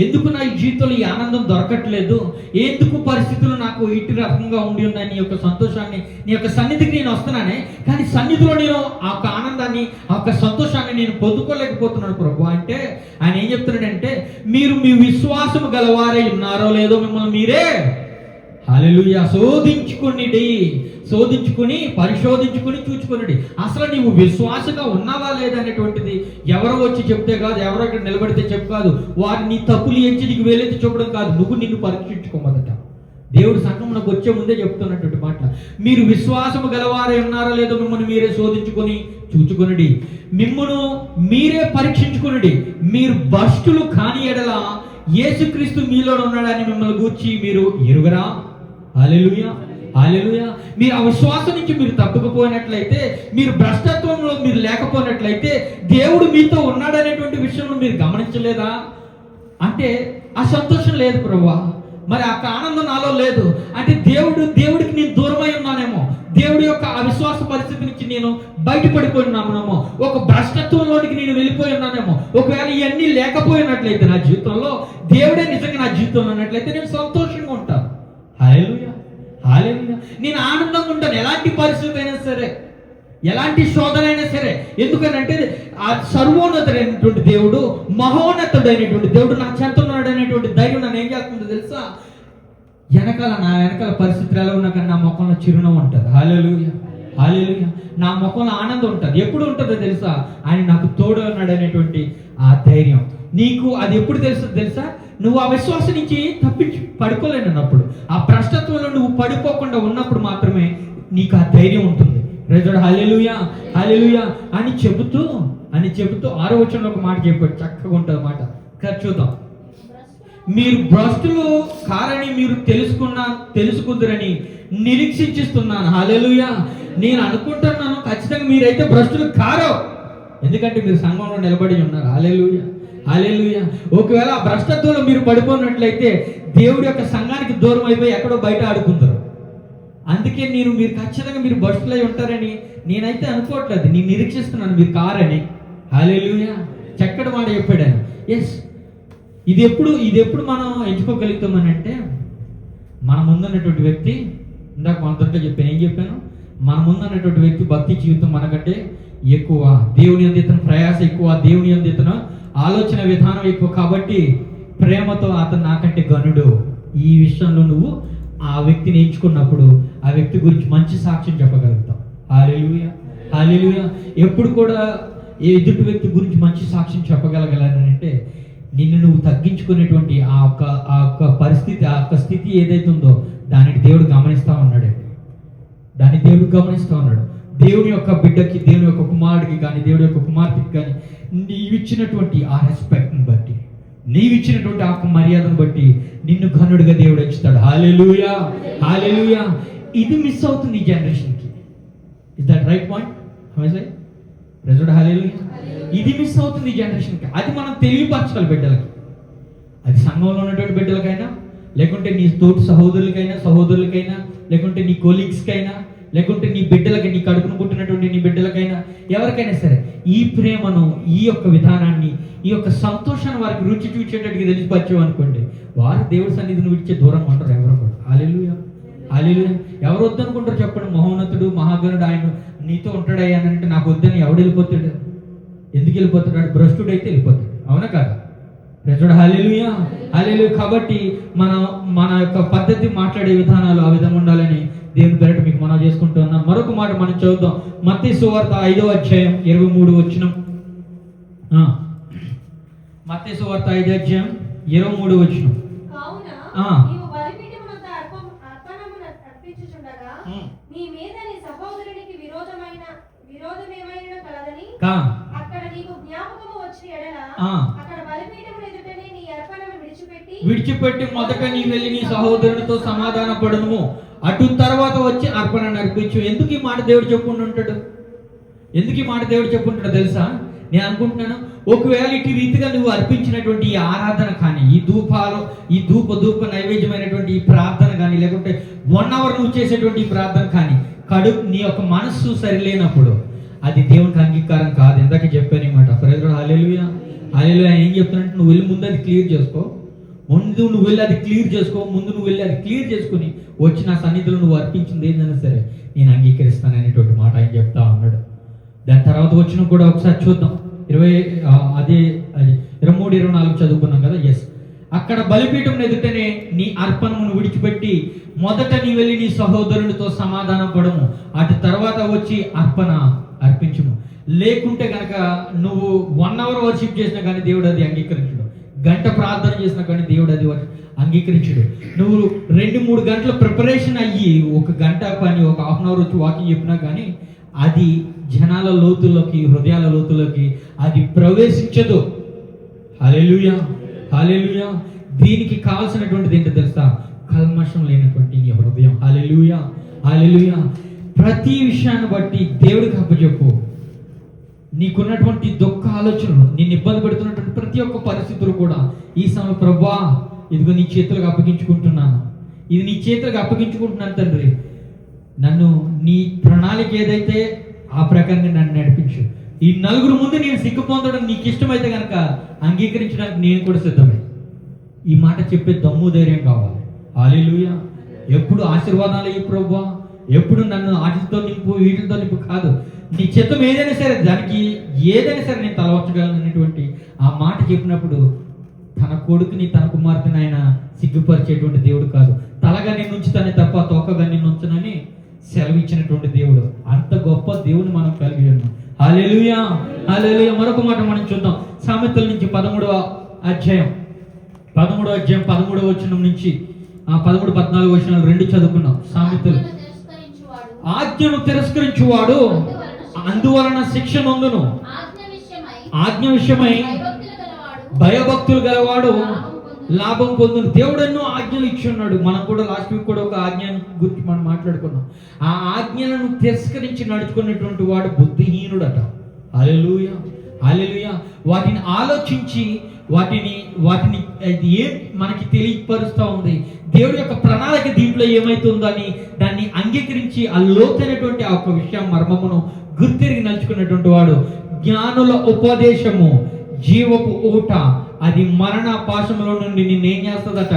ఎందుకు నా జీవితంలో ఈ ఆనందం దొరకట్లేదు? ఎందుకు పరిస్థితులు నాకు ఇటు రకంగా ఉండి ఉన్నాయి? నీ యొక్క సంతోషాన్ని, నీ యొక్క సన్నిధికి నేను వస్తున్నానే, కానీ సన్నిధిలో నేను ఆ యొక్క ఆనందాన్ని, ఆ యొక్క సంతోషాన్ని నేను పొందుకోలేకపోతున్నాను ప్రభు అంటే ఆయన ఏం చెప్తున్నాడంటే, మీరు మీ విశ్వాసం గలవారై ఉన్నారో లేదో మిమ్మల్ని మీరే హల్లెలూయా శోధించుకుని పరిశోధించుకుని చూచుకుని. అసలు నీవు విశ్వాసంగా ఉన్నావా లేదనేటువంటిది ఎవరో వచ్చి చెప్తే కాదు, ఎవరో ఇక్కడ నిలబడితే చెప్పు కాదు, వారి నీ తప్పులు ఎంచి నీకు వేలెత్తి చూపడం కాదు, నువ్వు నిన్ను పరీక్షించుకోమదట. దేవుడు సంఘమునకు వచ్చే ముందే చెప్తున్నటువంటి మాట, మీరు విశ్వాసము గలవారే ఉన్నారో లేదో మిమ్మల్ని మీరే శోధించుకొని చూచుకొనుడి, మిమ్మును మీరే పరీక్షించుకొనుడి, మీరు భ్రష్టులు కాని ఎడల యేసుక్రీస్తు మీలో ఉన్నాడని మిమ్మల్ని గూర్చి మీరు ఎరుగరా? హల్లెలూయా, హల్లెలూయా. మీరు ఆ విశ్వాసం నుంచి మీరు తప్పకపోయినట్లయితే, మీరు భ్రష్టత్వంలో మీరు లేకపోయినట్లయితే దేవుడు మీతో ఉన్నాడనేటువంటి విషయంలో మీరు గమనించలేదా? అంటే ఆ సంతోషం లేదు ప్రభువా, మరి ఆ ఆనందం నాలో లేదు అంటే దేవుడికి నేను దూరమై ఉన్నానేమో, దేవుడి యొక్క అవిశ్వాస పరిస్థితి నుంచి నేను బయటపడిపోయి ఉన్నానేమో, ఒక భ్రష్టత్వంలోనికి నేను వెళ్ళిపోయి ఉన్నానేమో. ఒకవేళ ఇవన్నీ లేకపోయినట్లయితే నా జీవితంలో, దేవుడే నిజంగా నా జీవితంలో ఉన్నట్లయితే నేను సంతోషంగా ఉంటాను. హల్లెలూయా, హల్లెలూయా. నేను ఆనందంగా ఉంటాను ఎలాంటి పరిస్థితి అయినా సరే, ఎలాంటి శోధన అయినా సరే. ఎందుకనంటే ఆ సర్వోన్నతుడైనటువంటి దేవుడు, మహోన్నతుడైనటువంటి దేవుడు నా చెంత ఉన్నాడు అనేటువంటి ధైర్యం నన్ను ఏం చేస్తుందో తెలుసా? నా వెనకాల పరిస్థితులు ఎలా ఉన్నా కానీ నా ముఖంలో చిరునవ్వు ఉంటుంది. హల్లెలూయా, హల్లెలూయా. నా ముఖంలో ఆనందం ఉంటుంది. ఎప్పుడు ఉంటుందో తెలుసా? ఆయన నాకు తోడు ఉన్నాడు అనేటువంటి ఆ ధైర్యం. నీకు అది ఎప్పుడు తెలుసా? నువ్వు ఆ విశ్వాసం నుంచి తప్పించి పడుకోలేనప్పుడు, ఆ భ్రష్టత్వంలో నువ్వు పడిపోకుండా ఉన్నప్పుడు మాత్రమే నీకు ఆ ధైర్యం ఉంటుంది. ప్రైజ్ హల్లెలూయా, హల్లెలూయా అని చెబుతూ 6వ వచనంలో ఒక మాట చెప్పాడు, చక్కగా ఉంటుంది మాట. చూద్దాం. మీరు భ్రష్టులు కారని మీరు తెలుసుకుందరని నిరీక్షిస్తున్నాను. హల్లెలూయా. నేను అనుకుంటున్నాను ఖచ్చితంగా మీరైతే భ్రష్టులు కారో, ఎందుకంటే మీరు సంఘంలో నిలబడి ఉన్నారు. హల్లెలూయా, హల్లెలూయా. ఒకవేళ ఆ భ్రష్టత్వంలో మీరు పడిపోయినట్లయితే దేవుడి యొక్క సంఘానికి దూరం అయిపోయి ఎక్కడో బయట ఆడుకుంటారు. అందుకే మీరు ఖచ్చితంగా మీరు భ్రష్టులై ఉంటారని నేనైతే అనుకోవట్లేదు, నేను నిరీక్షిస్తున్నాను మీరు కారని. హల్లెలూయా, చక్కటి మాట చెప్పాడు ఆయన. ఎస్, ఇది ఎప్పుడు మనం ఎంచుకోగలుగుతామని అంటే, మన ముందున్నటువంటి వ్యక్తి, ఇందాక మనతో చెప్పాను, ఏం చెప్పాను? మన ముందున్నటువంటి వ్యక్తి భక్తి జీవితం మనకంటే ఎక్కువ, దేవుని యందు ఇతను ప్రయాస ఎక్కువ, దేవుని యందు ఇతను ఆలోచన విధానం ఎక్కువ, కాబట్టి ప్రేమతో అతను నాకంటే గనుడు. ఈ విషయంలో నువ్వు ఆ వ్యక్తిని ఎంచుకున్నప్పుడు ఆ వ్యక్తి గురించి మంచి సాక్ష్యం చెప్పగలుగుతాం. హల్లెలూయా, హల్లెలూయా. ఎప్పుడు కూడా ఎదుటి వ్యక్తి గురించి మంచి సాక్ష్యం చెప్పగలగాలని అంటే, నిన్ను నువ్వు తగ్గించుకునేటువంటి ఆ ఒక్క పరిస్థితి, ఆ ఒక్క స్థితి ఏదైతే ఉందో దానికి దేవుడు గమనిస్తూ ఉన్నాడు. దేవుని యొక్క బిడ్డకి, దేవుని యొక్క కుమారుడికి కానీ, దేవుడి యొక్క కుమార్తెకి కానీ నీవిచ్చినటువంటి ఆ రెస్పెక్ట్ని బట్టి, నీవిచ్చినటువంటి ఆ మర్యాదను బట్టి నిన్ను ఘనుడిగా దేవుడు ఎంచుతాడు. హల్లెలూయా, హల్లెలూయా. ఇది మిస్ అవుతుంది ఈ జనరేషన్కి. Is that right point? Hallelujah. ఇది మిస్ అవుతుంది ఈ జనరేషన్కి. అది మనం తెలియపరచాలి బిడ్డలకి. అది సంఘంలో ఉన్నటువంటి బిడ్డలకైనా, లేకుంటే నీ తోటి సహోదరులకైనా, లేకుంటే నీ కొలీగ్స్కైనా, లేకుంటే నీ బిడ్డలకి, నీ కడుపును పుట్టినటువంటి నీ బిడ్డలకైనా, ఎవరికైనా సరే ఈ ప్రేమను, ఈ యొక్క విధానాన్ని, ఈ యొక్క సంతోషాన్ని వారికి రుచి చూచేటట్టుగా తెలిసిపరచావు అనుకోండి, వారు దేవుడి సన్నిధిని విడిచే దూరంగా ఉంటారు ఎవరు కూడా. హల్లెలూయా, హల్లెలూయా. ఎవరు వద్దనుకుంటారు చెప్పండి? మహోన్నతుడు, మహాగణుడు ఆయన నీతో ఉంటాడయ్యా అని అంటే, నాకు వద్దని ఎవడు వెళ్ళిపోతాడు? ఎందుకు వెళ్ళిపోతాడు? భ్రష్టుడైతే వెళ్ళిపోతాడు. అవునా కాదా? ప్రజడు హల్లెలూయా, హల్లెలూయా. కాబట్టి మన యొక్క పద్ధతి, మాట్లాడే విధానాలు ఆ విధంగా ఉండాలని దేవుని పేరట మీకు మనం చేసుకుంటూ ఉన్నాం. మరొక మాట మనం చదువుదాం. మత్తయి సువార్త 5వ అధ్యాయం 23వ వచనం. మత్తయి సువార్త 5వ అధ్యాయం 23వ వచనం. విడిచిపెట్టి మొదట నీ వెళ్ళి నీ సహోదరునితో సమాధాన పడును, అటు తర్వాత వచ్చి అర్పణను అర్పించు. ఎందుకు ఈ మాట దేవుడు చెప్పుకుంటుంటాడు? తెలుసా? నేను అనుకుంటున్నాను, ఒకవేళ ఇటు రీతిగా నువ్వు అర్పించినటువంటి ఈ ఆరాధన కానీ, ఈ ధూప నైవేద్యమైనటువంటి ఈ ప్రార్థన కానీ, లేకుంటే 1 hour నువ్వు చేసేటువంటి ఈ ప్రార్థన కానీ, నీ యొక్క మనస్సు సరిలేనప్పుడు అది దేవునికి అంగీకారం కాదు. ఇందాక చెప్పాను మాట. హల్లెలూయా, హల్లెలూయా. ఏం చెప్తున్నట్టు, నువ్వు వెళ్ళి ముందు అది క్లియర్ చేసుకో. ముందు నువ్వు వెళ్ళి అది క్లియర్ చేసుకుని వచ్చి నా సన్నిధిలో నువ్వు అర్పించింది ఏంటైనా సరే నేను అంగీకరిస్తాను అనేటువంటి మాట ఆయన చెప్తా ఉన్నాడు. దాని తర్వాత వచ్చిన కూడా ఒకసారి చూద్దాం. 23-24 చదువుకున్నాం కదా. ఎస్, అక్కడ బలిపీఠం ఎదుటనే నీ అర్పణను విడిచిపెట్టి మొదట నీ వెళ్ళి నీ సహోదరునితో సమాధానం పడము, అటు తర్వాత వచ్చి అర్పించుము. లేకుంటే కనుక నువ్వు 1 hour వర్షిప్ చేసినా కానీ దేవుడు అది అంగీకరించడు. గంట ప్రార్థన చేసినా కానీ దేవుడు అది అంగీకరించడు. నువ్వు 2-3 గంటల ప్రిపరేషన్ అయ్యి 1 గంట పని 1 హాఫ్ అన్ అవర్ వచ్చి వాకింగ్ చెప్పినా కానీ అది జనాల లోతుల్లోకి, హృదయాల లోతుల్లోకి అది ప్రవేశించదు. హల్లెలూయా, హల్లెలూయా. దీనికి కావాల్సినటువంటిది ఏంటో తెలుసా? కల్మషం లేనటువంటి నీ హృదయం. హల్లెలూయా, హల్లెలూయా. ప్రతి విషయాన్ని బట్టి దేవుడికి అప్పచెప్పు. నీకున్నటువంటి దుఃఖ ఆలోచనలు, నిన్ను ఇబ్బంది పెడుతున్నటువంటి ప్రతి ఒక్క పరిస్థితులు కూడా ఈ సమయంలో ప్రభువా ఇదిగో నీ చేతులకు అప్పగించుకుంటున్నాను, ఇది నీ చేతులకు అప్పగించుకుంటున్నాను తండ్రి. నన్ను నీ ప్రణాళిక ఏదైతే ఆ ప్రకారంగా నన్ను నడిపించు. ఈ నలుగురు ముందు నేను సిగ్గు పొందడం నీకు ఇష్టమైతే కనుక అంగీకరించడానికి నేను కూడా సిద్ధమే. ఈ మాట చెప్పే దమ్ము ధైర్యం కావాలి. హల్లెలూయా. ఎప్పుడు ఆశీర్వాదాలు ఈ ప్రభువా, ఎప్పుడు నన్ను ఆటితో నింపు వీటితో నింపు కాదు, నీ చిత్తం ఏదైనా సరే దానికి ఏదైనా సరే నేను తలవచ్చగలను అనేటువంటి ఆ మాట చెప్పినప్పుడు తన కొడుకుని తన కుమార్తెని ఆయన సిగ్గుపరిచేటువంటి దేవుడు కాదు. తలగా నేను ఉంచుతానే తప్ప తోకగా నేను ఉంచునని సెలవిచ్చినటువంటి దేవుడు. అంత గొప్ప దేవుని మనం కలిగి ఉన్నాం. హల్లెలూయా, హల్లెలూయా. మరొక మాట మనం చూద్దాం. సామెతల నుంచి 13వ అధ్యాయం 13వ వచనం నుంచి 13-14 వచనాలు 2 చదువుకున్నాం. సామెతలు. ఆజ్ఞను తిరస్కరించువాడు అందువలన శిక్ష నొందును, ఆజ్ఞ విషయమై భయభక్తులు గలవాడు లాభం పొందును. దేవుడు ఎన్నో ఆజ్ఞలు ఇచ్చి ఉన్నాడు. మనం కూడా లాస్ట్ వీక్ కూడా ఒక ఆజ్ఞ గురించి మనం మాట్లాడుకున్నాం. ఆ ఆజ్ఞలను తిరస్కరించి నడుచుకున్నటువంటి వాడు బుద్ధిహీనుడట. హల్లెలూయా, హల్లెలూయా. వాటిని ఆలోచించి వాటిని ఏం మనకి తెలియపరుస్తూ ఉంది. దేవుడి యొక్క ప్రణాళిక దీంట్లో ఏమైతుందని దాన్ని అంగీకరించి ఆ లోతైనటువంటి ఆ ఒక్క విషయం మర్మమును గుర్తిరిగి నడుచుకున్నటువంటి వాడు. జ్ఞానుల ఉపదేశము జీవపు ఊట, అది మరణ పాశములో నుండి నిన్ను ఏం చేస్తుందట?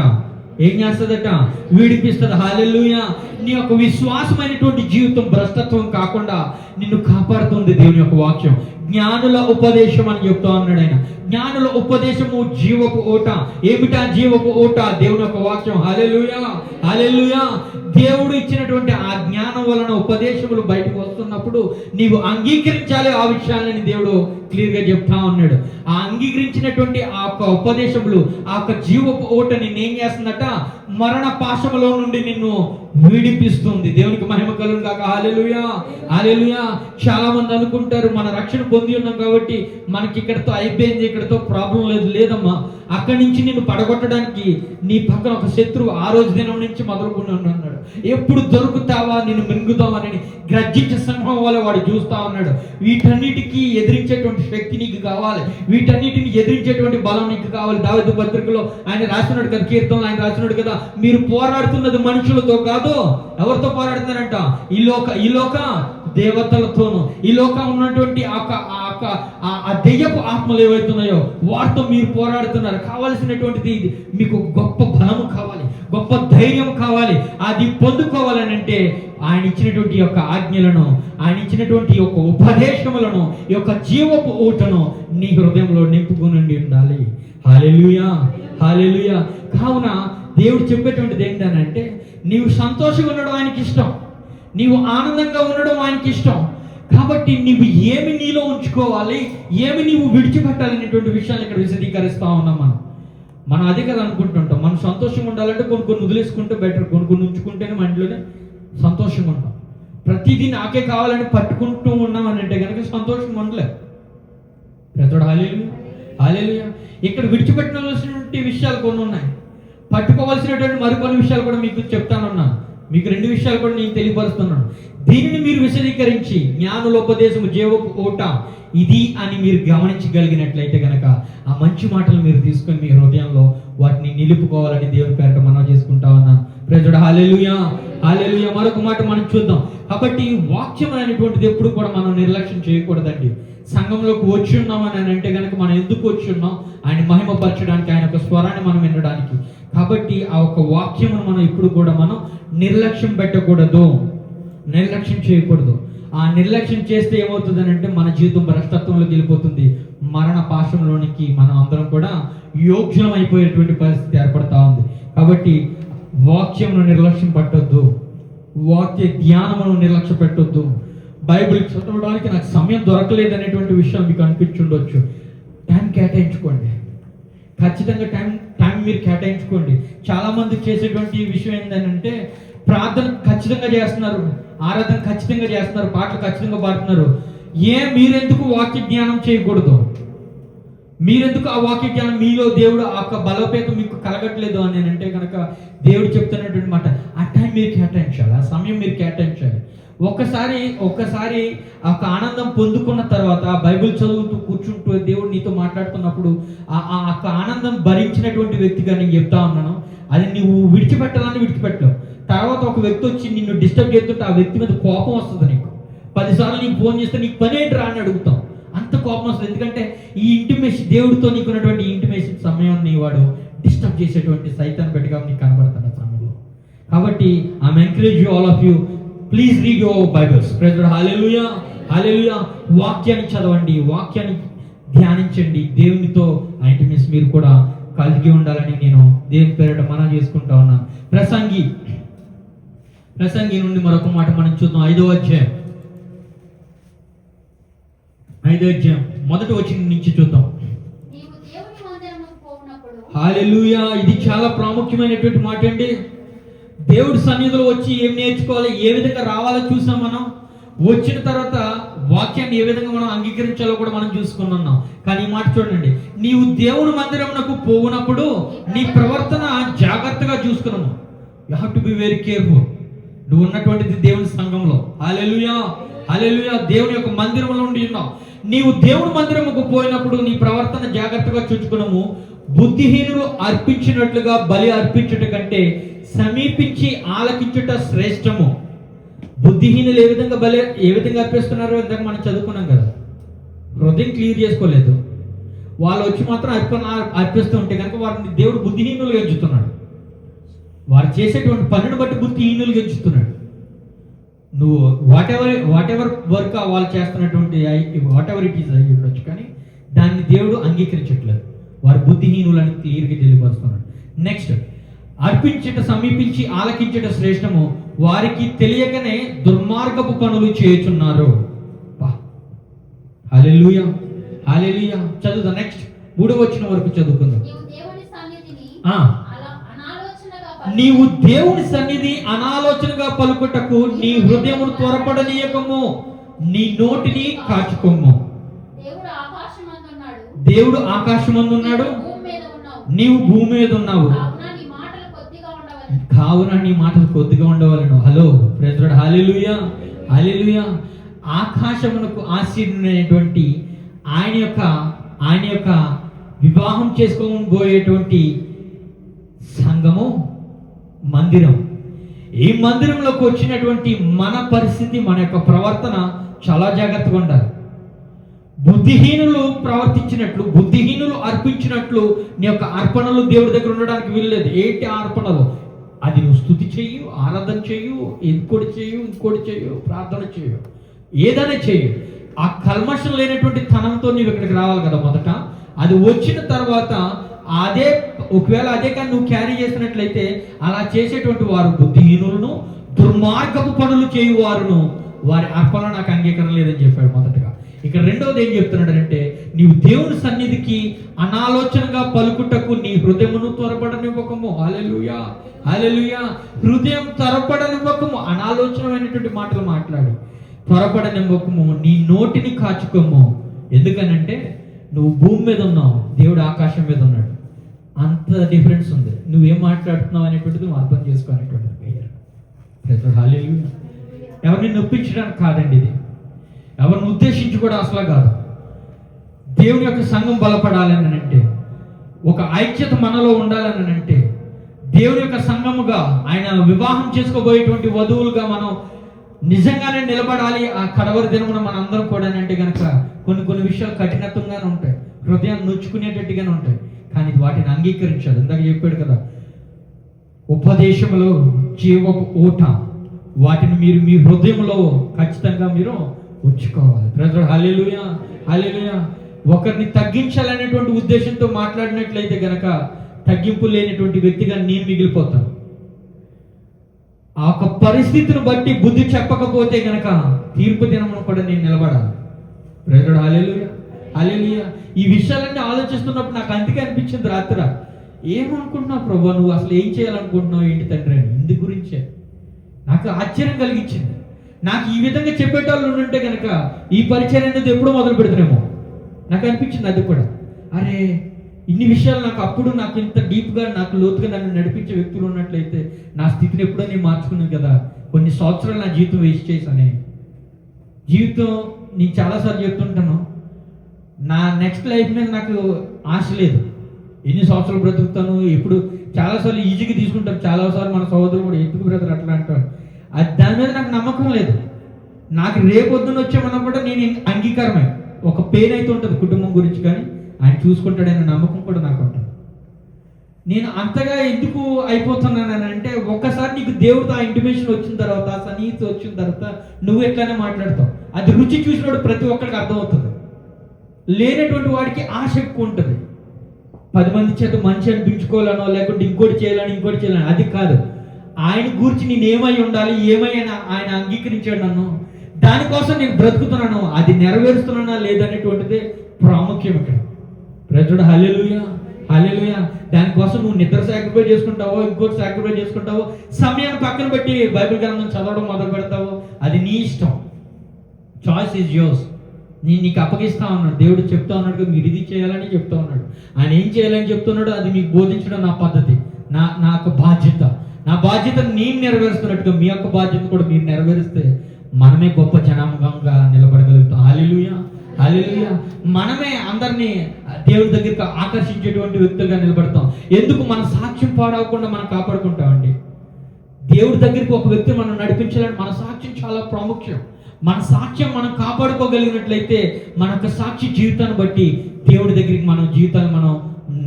విడిపిస్తుంది. హల్లెలూయా. నీ యొక్క విశ్వాసమైనటువంటి జీవితం భ్రష్టత్వం కాకుండా నిన్ను కాపాడుతుంది దేవుని యొక్క వాక్యం. జ్ఞానుల ఉపదేశం అని చెప్తా ఉన్నాడు ఆయన. జ్ఞానుల ఉపదేశము జీవపు ఊట. ఏమిటా జీవపు ఊట? దేవుని యొక్క వాక్యం. హల్లెలూయా, హల్లెలూయా. దేవుడు ఇచ్చినటువంటి ఆ జ్ఞానం వలన ఉపదేశములు బయటకు వస్తున్నప్పుడు నీవు అంగీకరించాలి. ఆ విషయాలని దేవుడు క్లియర్ గా చెప్తా ఉన్నాడు. ఆ అంగీకరించినటువంటి ఆ యొక్క ఉపదేశములు, ఆ యొక్క జీవపు ఊట నిన్ను ఏం చేస్తుందట? మరణ పాశములో నుండి నిన్ను విడిపిస్తుంది. దేవునికి మహిమ కలుగును గాక. హల్లెలూయా, హల్లెలూయా. చాలా మంది అనుకుంటారు మన రక్షణ పొంది ఉన్నాం కాబట్టి మనకి ఇక్కడతో అయిపోయింది, ఇక్కడతో ప్రాబ్లం లేదమ్మా. అక్కడి నుంచి నిన్ను పడగొట్టడానికి నీ పక్కన ఒక శత్రువు ఆ రోజు దినం నుంచి మొదలుకొని ఉన్నాడు. ఎప్పుడు దొరుకుతావా, నిన్ను మింగుతావని గ్రజ్జించే సింహం వల్ల వాడు చూస్తా ఉన్నాడు. వీటన్నిటికీ ఎదిరించేటువంటి శక్తి నీకు కావాలి, వీటన్నిటిని ఎదిరించేటువంటి బలం నీకు కావాలి. దావీదు పత్రికలో ఆయన రాస్తున్నాడు కదా, కీర్తనలో ఆయన రాస్తున్నాడు కదా, మీరు పోరాడుతున్నది మనుషులతో కాదు. ఎవరితో పోరాడుతున్నారంట? ఈ లోక దేవతలతోనూ, ఈ లోకం ఉన్నటువంటి ఆ దెయ్యపు ఆత్మలు ఏవైతున్నాయో వాటితో మీరు పోరాడుతున్నారు. కావలసినటువంటిది మీకు గొప్ప బలము కావాలి, గొప్ప ధైర్యం కావాలి. అది పొందుకోవాలని అంటే ఆయన ఇచ్చినటువంటి యొక్క ఆజ్ఞలను, ఆయన ఇచ్చినటువంటి యొక్క ఉపదేశములను, ఈ యొక్క జీవపు ఊటను నీ హృదయంలో నింపుకుని ఉండాలి. హల్లెలూయా, హల్లెలూయా. కావున దేవుడు చెప్పేటువంటిది ఏంటంటే నీవు సంతోషంగా ఉండడం ఆయనకి ఇష్టం, నీవు ఆనందంగా ఉండడం ఆయనకి ఇష్టం. కాబట్టి నీవు ఏమి నీలో ఉంచుకోవాలి, ఏమి నీవు విడిచిపెట్టాలనేటువంటి విషయాలు ఇక్కడ విశదీకరిస్తా ఉన్నాం. మనం అదే కదా అనుకుంటుంటాం. మనం సంతోషంగా ఉండాలంటే కొన్ని వదిలేసుకుంటే బెటర్, కొన్ని ఉంచుకుంటేనే మన ఇంట్లోనే సంతోషంగా ఉంటాం. ప్రతిదీ నాకే కావాలని పట్టుకుంటూ ఉన్నామని అంటే కనుక సంతోషంగా ఉండలేదు. ప్రతోడు హల్లెలూయా, హల్లెలూయా. ఇక్కడ విడిచిపెట్టవలసినటువంటి విషయాలు కొన్ని ఉన్నాయి, పట్టుకోవాల్సినటువంటి మరికొన్ని విషయాలు కూడా మీకు చెప్తానున్నాను. మీకు 2 విషయాలు కూడా నేను తెలియపరుస్తున్నాను. దీనిని మీరు విశదీకరించి జ్ఞానుల ఉపదేశము జీవపు ఊట ఇది అని మీరు గమనించగలిగినట్లయితే కనుక ఆ మంచి మాటలు మీరు తీసుకొని మీ హృదయంలో వాటిని నిలుపుకోవాలని దేవుని పేరట మనం చేసుకుంటా ఉన్నాను. ప్రైజ్ హల్లెలూయా, హల్లెలూయా. మరొక మాట మనం చూద్దాం. కాబట్టి వాక్యం అనేటువంటిది ఎప్పుడు కూడా మనం నిర్లక్ష్యం చేయకూడదండి. సంఘంలోకి వచ్చి ఉన్నామని అంటే కనుక మనం ఎందుకు వచ్చి ఉన్నాం? ఆయన మహిమపరచడానికి, ఆయన యొక్క స్వరాన్ని మనం వినడానికి. కాబట్టి ఆ ఒక వాక్యమును మనం ఇప్పుడు కూడా మనం నిర్లక్ష్యం పెట్టకూడదు, నిర్లక్ష్యం చేయకూడదు. ఆ నిర్లక్ష్యం చేస్తే ఏమవుతుంది అంటే మన జీవితం భ్రష్టత్వంలోకి వెళ్ళిపోతుంది. మరణ పాశంలోనికి మనం అందరం కూడా యోగ్యం అయిపోయేటువంటి పరిస్థితి ఏర్పడతా ఉంది. కాబట్టి వాక్యమును నిర్లక్ష్యం పట్టొద్దు, వాక్య ధ్యానమును నిర్లక్ష్య పెట్టొద్దు. బైబిల్ చదవడానికి నాకు సమయం దొరకలేదు అనేటువంటి విషయం మీకు అనిపించుండొచ్చు. టైం కేటాయించుకోండి. ఖచ్చితంగా టైం మీరు కేటాయించుకోండి. చాలామంది చేసేటువంటి విషయం ఏంటంటే ప్రార్థన ఖచ్చితంగా చేస్తున్నారు, ఆరాధన ఖచ్చితంగా చేస్తున్నారు, పాటలు ఖచ్చితంగా పాడుతున్నారు. మీరెందుకు వాక్య జ్ఞానం చేయకూడదు? మీరెందుకు ఆ వాక్య జ్ఞానం మీలో దేవుడు ఆ బలోపేతం మీకు కలగట్లేదు అని అంటే కనుక దేవుడు చెప్తున్నటువంటి మాట, ఆ టైం మీరు కేటాయించాలి, ఆ సమయం మీరు కేటాయించాలి. ఒక్కసారి ఆ ఆనందం పొందుకున్న తర్వాత బైబిల్ చదువుతూ కూర్చుంటూ దేవుడు నీతో మాట్లాడుతున్నప్పుడు ఆ ఆనందం భరించినటువంటి వ్యక్తిగా నేను చెప్తా ఉన్నాను, అది నువ్వు విడిచిపెట్టాలని విడిచిపెట్టలేవు. తర్వాత ఒక వ్యక్తి వచ్చి నిన్ను డిస్టర్బ్ చేస్తుంటే ఆ వ్యక్తి మీద కోపం వస్తుంది. నీకు 10 సార్లు నీకు ఫోన్ చేస్తే నీకు పని ఏంటి రా అని అడుగుతాం, అంత కోపం వస్తుంది. ఎందుకంటే ఈ ఇంటిమేషన్, దేవుడితో నీకున్నటువంటి ఇంటిమేషన్ సమయాన్ని వాడు డిస్టర్బ్ చేసేటువంటి సైతాన్ని పెట్టగా నీకు కనబడుతున్న సమయంలో. కాబట్టి I encourage you all of you, please read your Bibles. Praise Lord. Hallelujah, hallelujah. వాక్యాన్ని చదవండి, వాక్యాన్ని ధ్యానించండి. దేవునితో ఆ ఇంటిమేషన్ మీరు కూడా కలిగి ఉండాలని నేను దేవుని పేరిట మనం చేసుకుంటా ఉన్నాను. ప్రసంగి నుండి మరొక మాట మనం చూద్దాం. 5వ అధ్యాయం మొదటి వచనం నుంచి చూద్దాం. హల్లెలూయా. ఇది చాలా ప్రాముఖ్యమైనటువంటి మాట అండి. దేవుడి సన్నిధిలో వచ్చి ఏం నేర్చుకోవాలి, ఏ విధంగా రావాలో చూసాం మనం. వచ్చిన తర్వాత వాక్యాన్ని ఏ విధంగా మనం అంగీకరించాలో కూడా మనం చూసుకున్నాం. కానీ ఈ మాట చూడండి, నీవు దేవుని మందిరమునకు పోవునప్పుడు నీ ప్రవర్తన జాగ్రత్తగా చూసుకున్నాము. You have to be very careful. నువ్వు ఉన్నటువంటిది దేవుని సంఘంలో. హల్లెలూయా, హల్లెలూయా. దేవుని యొక్క మందిరంలో ఉండి ఉన్నావు. నీవు దేవుని మందిరముకు పోయినప్పుడు నీ ప్రవర్తన జాగ్రత్తగా చూసుకున్నాము. బుద్ధిహీనులు అర్పించినట్లుగా బలి అర్పించుట కంటే సమీపించి ఆలకించుట శ్రేష్టము. బుద్ధిహీనులు ఏ విధంగా అర్పిస్తున్నారో ఇందాక మనం చదువుకున్నాం కదా. హృదయం క్లియర్ చేసుకోలేదు, వాళ్ళు వచ్చి మాత్రం అర్పిస్తూ ఉంటే కనుక వారిని దేవుడు బుద్ధిహీనులుగా ఎంచుతున్నాడు. వారు చేసేటువంటి పనును బట్టి బుద్ధిహీనులుగా ఎంచుతున్నాడు. నువ్వు వాట్ ఎవర్ వర్క్ వాళ్ళు చేస్తున్నటువంటి వాట్ ఎవర్ ఇట్ ఈస్ అయ్యొచ్చు, కానీ దాన్ని దేవుడు అంగీకరించట్లేదు. వారు బుద్ధిహీనులని క్లియర్గా తెలియపరుస్తున్నాడు. నెక్స్ట్, అర్పించట సమీపించి ఆలకించట శ్రేష్టము, వారికి తెలియకనే దుర్మార్గపు పనులు చేయుచున్నారు. హల్లెలూయా, హల్లెలూయా. చదువుదా. నెక్స్ట్ 3వ వచనం వరకు చదువుకుందాం. నీవు దేవుని సన్నిధి అనాలోచనగా పలుకుటకు నీ హృదయమును త్వరపడనీయకము, నీ నోటిని కాచుకోము. దేవుడు ఆకాశమందున్నాడు, నీవు భూమి మీద ఉన్నావు, కావున నీ మాటలు కొద్దిగా ఉండవలను. Hello praise Lord. Hallelujah, hallelujah. ఆకాశమునకు ఆశీర్వదించినటువంటి ఆయన యొక్క వివాహం చేసుకోబోయేటువంటి సంఘము మందిరం. ఈ మందిరంలోకి వచ్చినటువంటి మన పరిస్థితి, మన యొక్క ప్రవర్తన చాలా జాగ్రత్తగా ఉండాలి. బుద్ధిహీనులు ప్రవర్తించినట్లు, బుద్ధిహీనులు అర్పించినట్లు నీ యొక్క అర్పణలు దేవుడి దగ్గర ఉండడానికి వీల్లేదు. ఏంటి అర్పణలు? అది నువ్వు స్తుతి చేయు, ఆరాధన చేయు, ఇంకోటి చేయు, ప్రార్థన చేయు, ఏదైనా చేయు. ఆ కల్మషం లేనటువంటి తనంతో నీవు ఇక్కడికి రావాలి కదా మొదట. అది వచ్చిన తర్వాత ఒకవేళ అదే కానీ నువ్వు క్యారీ చేసినట్లయితే అలా చేసేటువంటి వారు బుద్ధిహీనులను, దుర్మార్గపు పనులు చేయువారును, వారి అర్పణ నాకు అంగీకారం లేదని చెప్పాడు మొదటగా. ఇక రెండవది ఏం చెప్తున్నాడంటే, నీవు దేవుని సన్నిధికి అనాలోచనగా పలుకుటకు నీ హృదయమును త్వరపడనివ్వకము. హల్లెలూయా, హల్లెలూయా. హృదయం త్వరపడనివ్వకము, అనాలోచనమైనటువంటి మాటలు మాట్లాడు. త్వరపడనివ్వకము, నీ నోటిని కాచుకోము. ఎందుకనంటే నువ్వు భూమి మీద ఉన్నావు, దేవుడు ఆకాశం మీద ఉన్నాడు. అంత డిఫరెన్స్ ఉంది. నువ్వేం మాట్లాడుతున్నావు అనేటువంటిది నువ్వు అర్థం చేసుకోనేటువంటిది. హల్లెలూయా. ఎవరిని నొప్పించడానికి కాదండి ఇది, ఎవరిని ఉద్దేశించి కూడా అసలు కాదు. దేవుని యొక్క సంఘం బలపడాలని అంటే, ఒక ఐక్యత మనలో ఉండాలని అంటే, దేవుని యొక్క సంఘముగా ఆయన వివాహం చేసుకోబోయేటువంటి వధువులుగా మనం నిజంగానే నిలబడాలి. ఆ కడవరి దినమున మన అందరం కూడా అంటే కనుక కొన్ని విషయాలు కఠినత్వంగానే ఉంటాయి, హృదయాన్ని నొచ్చుకునేటట్టుగానే ఉంటాయి. కానీ వాటిని అంగీకరించాలి. ఇందాక చెప్పాడు కదా, ఉపదేశములో జీవపు ఊట, వాటిని మీరు మీ హృదయంలో ఖచ్చితంగా మీరు ఉంచుకోవాలి. బ్రదర్ హల్లెలూయా, హల్లెలూయా. ఒకరిని తగ్గించాలనేటువంటి ఉద్దేశంతో మాట్లాడినట్లయితే గనక తగ్గింపు లేనటువంటి వ్యక్తిగా నేను మిగిలిపోతాను. ఆ ఒక పరిస్థితిని బట్టి బుద్ధి చెప్పకపోతే గనక తీర్పు దినమును కూడా నేను నిలబడాలి. బ్రదర్ హల్లెలూయా, హల్లెలూయా. ఈ విషయాలన్నీ ఆలోచిస్తున్నప్పుడు నాకు అందుకే అనిపించింది రాత్రి, ఏమనుకుంటున్నావు ప్రభు, నువ్వు అసలు ఏం చేయాలనుకుంటున్నావు ఏంటి తండ్రి అని. ఇందు గురించే నాకు ఆశ్చర్యం కలిగించింది. నాకు ఈ విధంగా చెప్పేటోళ్ళు ఉంటే కనుక ఈ పరిచయం అనేది ఎప్పుడో మొదలు పెడతానేమో నాకు అనిపించింది. అది కూడా అరే ఇన్ని విషయాలు నాకు అప్పుడు నాకు ఇంత డీప్గా నాకు లోతుగా నన్ను నడిపించే వ్యక్తులు ఉన్నట్లయితే నా స్థితిని ఎప్పుడో నేను మార్చుకున్నాను కదా. కొన్ని సంవత్సరాలు నా జీవితం వేస్ట్ చేశానే. జీవితం నేను చాలాసార్లు చెప్తుంటాను, నా నెక్స్ట్ లైఫ్ మీద నాకు ఆశ లేదు. ఎన్ని సంవత్సరాలు బ్రతుకుతాను ఎప్పుడు చాలాసార్లు ఈజీగా తీసుకుంటాను. చాలాసార్లు మన సహోదరులు కూడా ఎందుకు బ్రదర్ అట్లా అంటారు. అది దాని మీద నాకు నమ్మకం లేదు. నాకు రేపొద్దున వచ్చామన్నా కూడా నేను అంగీకారమే. ఒక పెయిన్ అయితే ఉంటుంది కుటుంబం గురించి, కానీ ఆయన చూసుకుంటాడనే నమ్మకం కూడా నాకు ఉంటుంది. నేను అంతగా ఎందుకు అయిపోతున్నానంటే ఒక్కసారి నీకు దేవుడితో ఆ ఇంటిమేషన్ వచ్చిన తర్వాత, ఆ సన్నిహితి వచ్చిన తర్వాత నువ్వు ఎట్లానే మాట్లాడతావు. అది రుచి చూసినప్పుడు ప్రతి ఒక్కరికి అర్థమవుతుంది. లేనటువంటి వాడికి ఆశ ఎక్కువ ఉంటుంది. 10 మంది చేత మంచి అనిపించుకోవాలనో లేకుంటే ఇంకోటి చేయాలని అది కాదు. ఆయన గురించి నేను ఏమై ఉండాలి, ఏమైనా ఆయన అంగీకరించాడు నన్ను, దానికోసం నేను బ్రతుకుతున్నాను, అది నెరవేరుస్తున్నానా లేదనేటువంటిది ప్రాముఖ్యం ఇక్కడ. ప్రజడు హల్లెలూయా హల్లెలూయా. దానికోసం నువ్వు నిద్ర సాక్రిఫైస్ చేసుకుంటావో ఇంకోటి సాక్రిఫైస్ చేసుకుంటావో, సమయాన్ని పక్కన పెట్టి బైబిల్ గ్రంథం చదవడం మొదలు పెడతావో, అది నీ ఇష్టం. Choice is yours. నేను నీకు అప్పగిస్తా ఉన్నాడు. దేవుడు చెప్తా ఉన్నాడు మీరు ఇది చేయాలని చెప్తా ఉన్నాడు. ఆయన ఏం చేయాలని చెప్తున్నాడు అది మీకు బోధించడం నా పద్ధతి, నా యొక్క బాధ్యత. నా బాధ్యతను నేను నెరవేరుస్తున్నట్టుగా మీ యొక్క బాధ్యత కూడా మీరు నెరవేరిస్తే మనమే గొప్ప జనాంగంగా నిలబడగలుగుతాం. హల్లెలూయా హల్లెలూయా. మనమే అందరినీ దేవుడి దగ్గరికి ఆకర్షించేటువంటి వ్యక్తులుగా నిలబడతాం. ఎందుకు? మన సాక్ష్యం పాడవకుండా మనం కాపాడుకుంటామండి. దేవుడి దగ్గరికి ఒక వ్యక్తిని మనం నడిపించాలని మన సాక్ష్యం చాలా ప్రాముఖ్యం. మన సాక్ష్యం మనం కాపాడుకోగలిగినట్లయితే మన యొక్క సాక్షి జీవితాన్ని బట్టి దేవుడి దగ్గరికి మన జీవితాన్ని మనం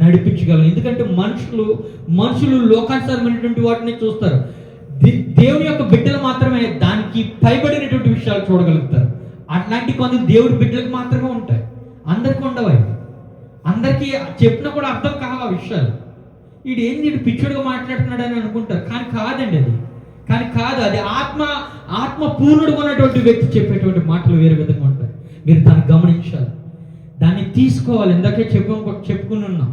నడిపించగలం. ఎందుకంటే మనుషులు లోకానుసారమైనటువంటి వాటిని చూస్తారు. దేవుని యొక్క బిడ్డలు మాత్రమే దానికి పైబడినటువంటి విషయాలు చూడగలుగుతారు. అట్లాంటి కొన్ని దేవుడి బిడ్డలకు మాత్రమే ఉంటాయి, అందరికీ ఉండవు. అందరికీ చెప్పినా కూడా అర్థం కావు ఆ విషయాలు. వీడు పిచ్చుడుగా మాట్లాడుతున్నాడు అని అనుకుంటారు, కానీ కాదండి. అది ఆత్మ పూర్ణుడుగా ఉన్నటువంటి వ్యక్తి చెప్పేటువంటి మాటలు వేరే విధంగా ఉంటాయి. మీరు దాన్ని గమనించాలి, దాన్ని తీసుకోవాలి. ఇందాకే చెప్పుకుని ఉన్నాం.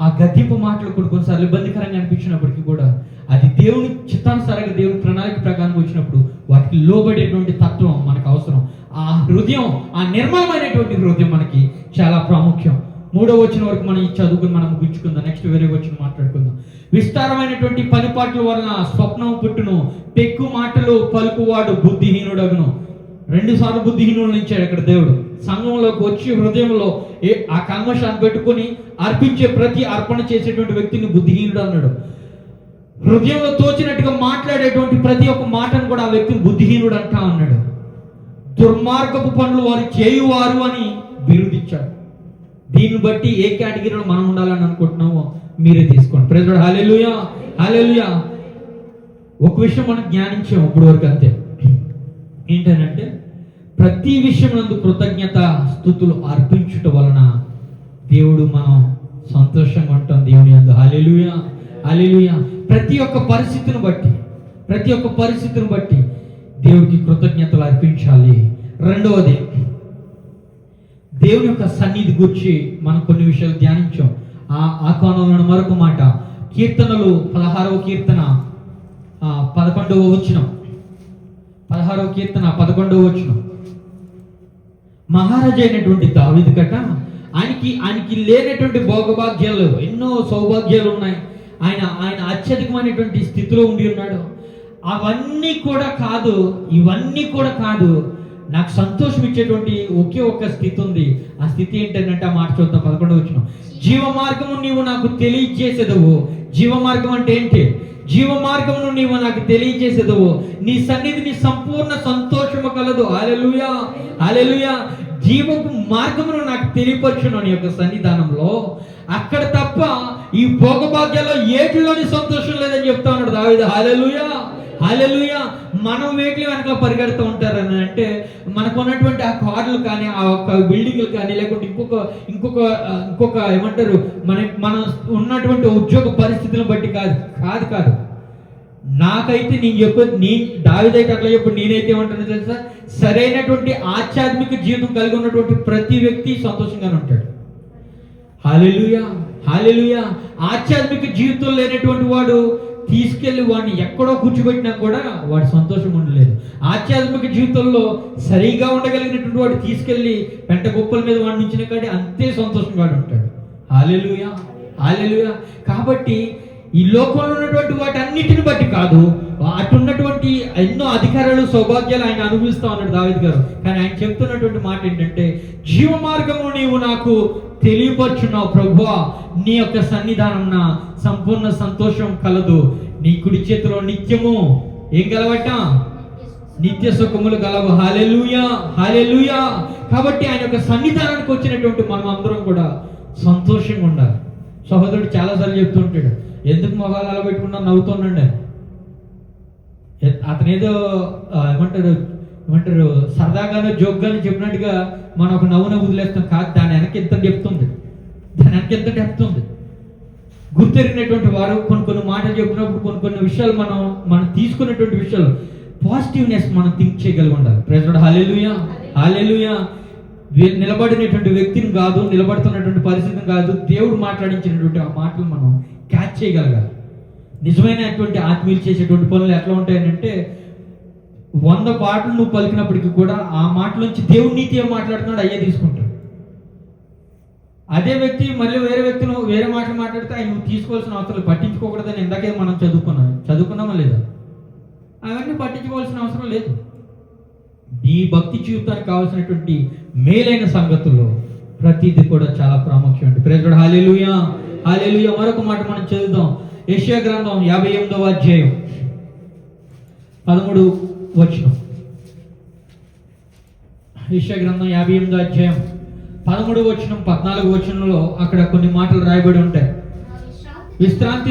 ఆ గద్దింపు మాటలు కూడా కొన్నిసార్లు ఇబ్బందికరంగా అనిపించినప్పటికీ కూడా అది దేవుని చిత్తానుసారంగా దేవుని ప్రణాళిక ప్రకారం వచ్చినప్పుడు వాటికి లోబడేటువంటి తత్వం మనకు అవసరం. ఆ హృదయం, ఆ నిర్మలమైనటువంటి హృదయం మనకి చాలా ప్రాముఖ్యం. 3వ వచనం వరకు మనం చదువుకుని మనం ముగించుకుందాం. నెక్స్ట్ వేరే వచనం మాట్లాడుకుందాం. విస్తారమైనటువంటి పనిపాట్ల వలన స్వప్నం పుట్టును, పెక్కు మాటలు పలుకువాడు బుద్ధిహీనుడగును. 2 సార్లు బుద్ధిహీనుడు ఇచ్చాడు ఇక్కడ దేవుడు. సంఘంలోకి వచ్చి హృదయంలో ఆ కల్మషాన్ని పెట్టుకుని అర్పించే ప్రతి అర్పణ చేసేటువంటి వ్యక్తిని బుద్ధిహీనుడు అన్నాడు. హృదయంలో తోచినట్టుగా మాట్లాడేటువంటి ప్రతి ఒక్క మాటను కూడా ఆ వ్యక్తిని బుద్ధిహీనుడు అంటా అన్నాడు. దుర్మార్గపు పనులు వారు చేయువారు అని బిరుదిచ్చాడు. దీన్ని బట్టి ఏ కేటగిరీలో మనం ఉండాలని అనుకుంటున్నామో మీరే తీసుకోండి. Praise Lord. Hallelujah hallelujah. ఒక విషయం మనం జ్ఞానించాం ఇప్పుడు వరకు, అంతే. ఏంటంటే ప్రతి విషయం నందు కృతజ్ఞత స్థుతులు అర్పించుట వలన దేవుడు మనం సంతోషంగా ఉంటాం దేవుని యందు. హల్లెలూయా హల్లెలూయా. ప్రతి ఒక్క పరిస్థితిని బట్టి దేవుడికి కృతజ్ఞతలు అర్పించాలి. రెండవది, దేవుని యొక్క సన్నిధి గురించి మనం కొన్ని విషయాలు ధ్యానించాం. ఆ కోణంలో మరొక మాట, కీర్తనలు 16వ కీర్తన 11వ వచనం. 16వ కీర్తన 11వ వచనం. మహారాజు అయినటువంటి దావీదు కట ఆయనకి లేనటువంటి భోగభాగ్యాలు, ఎన్నో సౌభాగ్యాలు ఉన్నాయి. ఆయన అత్యధికమైనటువంటి స్థితిలో ఉండి ఉన్నాడు. ఇవన్నీ కూడా కాదు నాకు సంతోషం ఇచ్చేటువంటి ఒకే ఒక్క స్థితి ఉంది. ఆ స్థితి ఏంటంటే ఆ మాట చూద్దాం. 11వ వచనం. జీవ మార్గము నీవు నాకు తెలియజేసేదవు. జీవ మార్గం అంటే ఏంటి? జీవ మార్గమును నీవు నాకు తెలియజేసేదవు. నీ సన్నిధిని సంపూర్ణ సంతోషము కలదు. హల్లెలూయా హల్లెలూయా. జీవపు మార్గమును నాకు తెలియపరచును నీ యొక్క సన్నిధానంలో. అక్కడ తప్ప ఈ భోగభాగ్యాల్లో ఏటిలోని సంతోషం లేదని చెప్తా ఉన్నాడు దావీదు. హల్లెలూయా హల్లెలూయా. మనం వేటిలో వెనక పరిగెడుతూ ఉంటారని అంటే మనకు ఉన్నటువంటి ఆ కార్లు కానీ, ఆ ఒక్క బిల్డింగ్లు కానీ, లేకుంటే ఇంకొక ఏమంటారు మన ఉన్నటువంటి ఉద్యోగ పరిస్థితులను బట్టి కాదు. నాకైతే నేను దావీదైతే అట్లా చెప్పు, నేనైతే ఏమంటాను తెలుసా, సరైనటువంటి ఆధ్యాత్మిక జీవితం కలిగి ఉన్నటువంటి ప్రతి వ్యక్తి సంతోషంగానే ఉంటాడు. హల్లెలూయా, హల్లెలూయా. ఆధ్యాత్మిక జీవితం లేనటువంటి వాడు తీసుకెళ్లి వాడిని ఎక్కడో కూర్చోబెట్టినా కూడా వాడు సంతోషం ఉండలేదు. ఆధ్యాత్మిక జీవితంలో సరిగా ఉండగలిగినటువంటి వాడు తీసుకెళ్లి పెంట గొప్పల మీద వాడి నుంచిన కాడి అంతే సంతోషంగా ఉంటాడు. హల్లెలూయా, హల్లెలూయా. కాబట్టి ఈ లోకంలో ఉన్నటువంటి వాటి అన్నిటిని బట్టి కాదు, అటున్నటువంటి ఎన్నో అధికారాలు సౌభాగ్యాలు ఆయన అనుభవిస్తా ఉన్నాడు దావీదు గారు. కానీ ఆయన చెప్తున్నటువంటి మాట ఏంటంటే, జీవ మార్గము నీవు నాకు తెలియపరుచున్నావు ప్రభువా, నీ యొక్క సన్నిధానం నా సంపూర్ణ సంతోషం కలదు, నీ కుడి చేతిలో నిత్యము ఏం కలవట, నిత్య సుఖములు కలవు. హల్లెలూయా, హల్లెలూయా. కాబట్టి ఆయన యొక్క సన్నిధానానికి వచ్చినటువంటి మనం అందరం కూడా సంతోషంగా ఉండాలి. సహోదరుడు చాలాసార్లు చెప్తుంటాడు, ఎందుకు మొహాలు అలా పెట్టుకున్నా నవ్వుతున్నాడు. అతను ఏదో ఏమంటారు సరదాగానో జోక్గానో చెప్పినట్టుగా మనం ఒక నవ్వున వదిలేస్తాం కాదు, దాని వెనక ఎంత చెప్తుంది, దాని వెనక ఎంత చెప్తుంది. గుర్తెరిగినటువంటి వారు కొన్ని మాటలు చెప్పినప్పుడు కొన్ని విషయాలు మనం తీసుకున్నటువంటి విషయాలు పాజిటివ్నెస్ మనం థింక్ చేయగలిగి ఉండాలి. Praise Lord. Hallelujah, hallelujah. నిలబడినటువంటి వ్యక్తిని కాదు, నిలబడుతున్నటువంటి పరిస్థితిని కాదు, దేవుడు మాట్లాడించినటువంటి ఆ మాటలు మనం క్యాచ్ చేయగలగాలి. నిజమైనటువంటి ఆత్మీయులు చేసేటువంటి పనులు ఎట్లా ఉంటాయంటే, 100 పాటలు నువ్వు పలికినప్పటికీ కూడా ఆ మాటలోంచి దేవుడు నీతో ఏం మాట్లాడుతున్నాడు అయ్యే తీసుకుంటాడు. అదే వ్యక్తి మళ్ళీ వేరే మాటలు మాట్లాడితే ఆయన నువ్వు తీసుకోవాల్సిన అవసరం పట్టించుకోకూడదని ఇందాకే మనం చదువుకున్నామా లేదా? అవన్నీ పట్టించుకోవాల్సిన అవసరం లేదు. నీ భక్తి జీవితానికి కావాల్సినటువంటి మేలైన సంగతుల్లో ప్రతిదీ కూడా చాలా ప్రాముఖ్యం. Praise Lord. Hallelujah, hallelujah. మరొక మాట మనం చదువుదాం. యెషయా గ్రంథం 58వ అధ్యాయం 13వ వచనం. యెషయా గ్రంథం 58వ అధ్యాయం 13వ వచనం 14వ వచనంలో అక్కడ కొన్ని మాటలు రాయబడి ఉంటాయి. విశ్రాంతి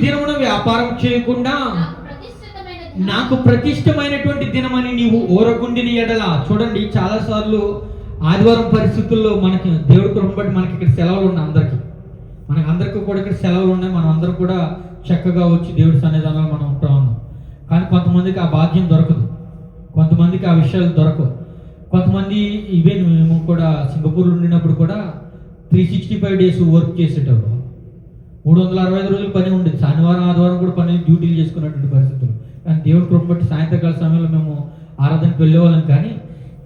దినమున వ్యాపారం చేయకుండా నాకు ప్రతిష్టమైనటువంటి దినమని నీవు ఓరకుండిని ఎడల. చూడండి, చాలాసార్లు ఆదివారం పరిస్థితుల్లో మనకి దేవుడి కృపను బట్టి మనకి ఇక్కడ సెలవులు ఉన్నాయి. అందరికీ కూడా ఇక్కడ సెలవులు ఉన్నాయి. మనం అందరూ కూడా చక్కగా వచ్చి దేవుడి సన్నిధానంలో మనం ఉంటా ఉన్నాం. కానీ కొంతమందికి ఆ భాగ్యం దొరకదు, కొంతమందికి ఆ విషయాలు దొరకవు. కొంతమంది ఈవెన్ మేము కూడా సింగపూర్లో ఉండినప్పుడు కూడా 365 days వర్క్ చేసేటప్పుడు 365 రోజులు పని ఉండేది. శనివారం ఆదివారం కూడా పని డ్యూటీలు చేసుకున్నటువంటి పరిస్థితులు. కానీ దేవుడి కృపను బట్టి సాయంత్రకాల సమయంలో మేము ఆరాధనకు వెళ్ళేవాళ్ళం.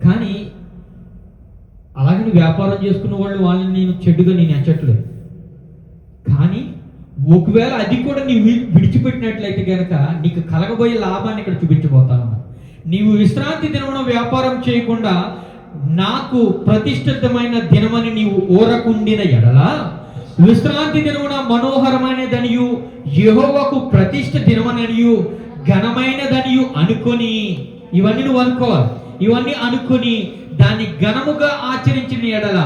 కానీ అలాగని వ్యాపారం చేసుకున్న వాళ్ళని నేను చెడుగా ఎంచట్లేదు. కానీ ఒకవేళ అది కూడా నీవు విడిచిపెట్టినట్లయితే కనుక నీకు కలగబోయే లాభాన్ని ఇక్కడ చూపించబోతాను. నీవు విశ్రాంతి దినమున వ్యాపారం చేయకుండా నాకు ప్రతిష్ఠితమైన దినమని నీవు ఓరకుండిన ఎడల, విశ్రాంతి దినమున మనోహరమైనదనియు యెహోవాకు ప్రతిష్ఠ దినమననియు ఘనమైనదనియు అనుకొని, ఇవన్నీ నువ్వు అనుకోవాలి, ఇవన్నీ అనుకొని దాన్ని ఘనముగా ఆచరించిన ఎడల,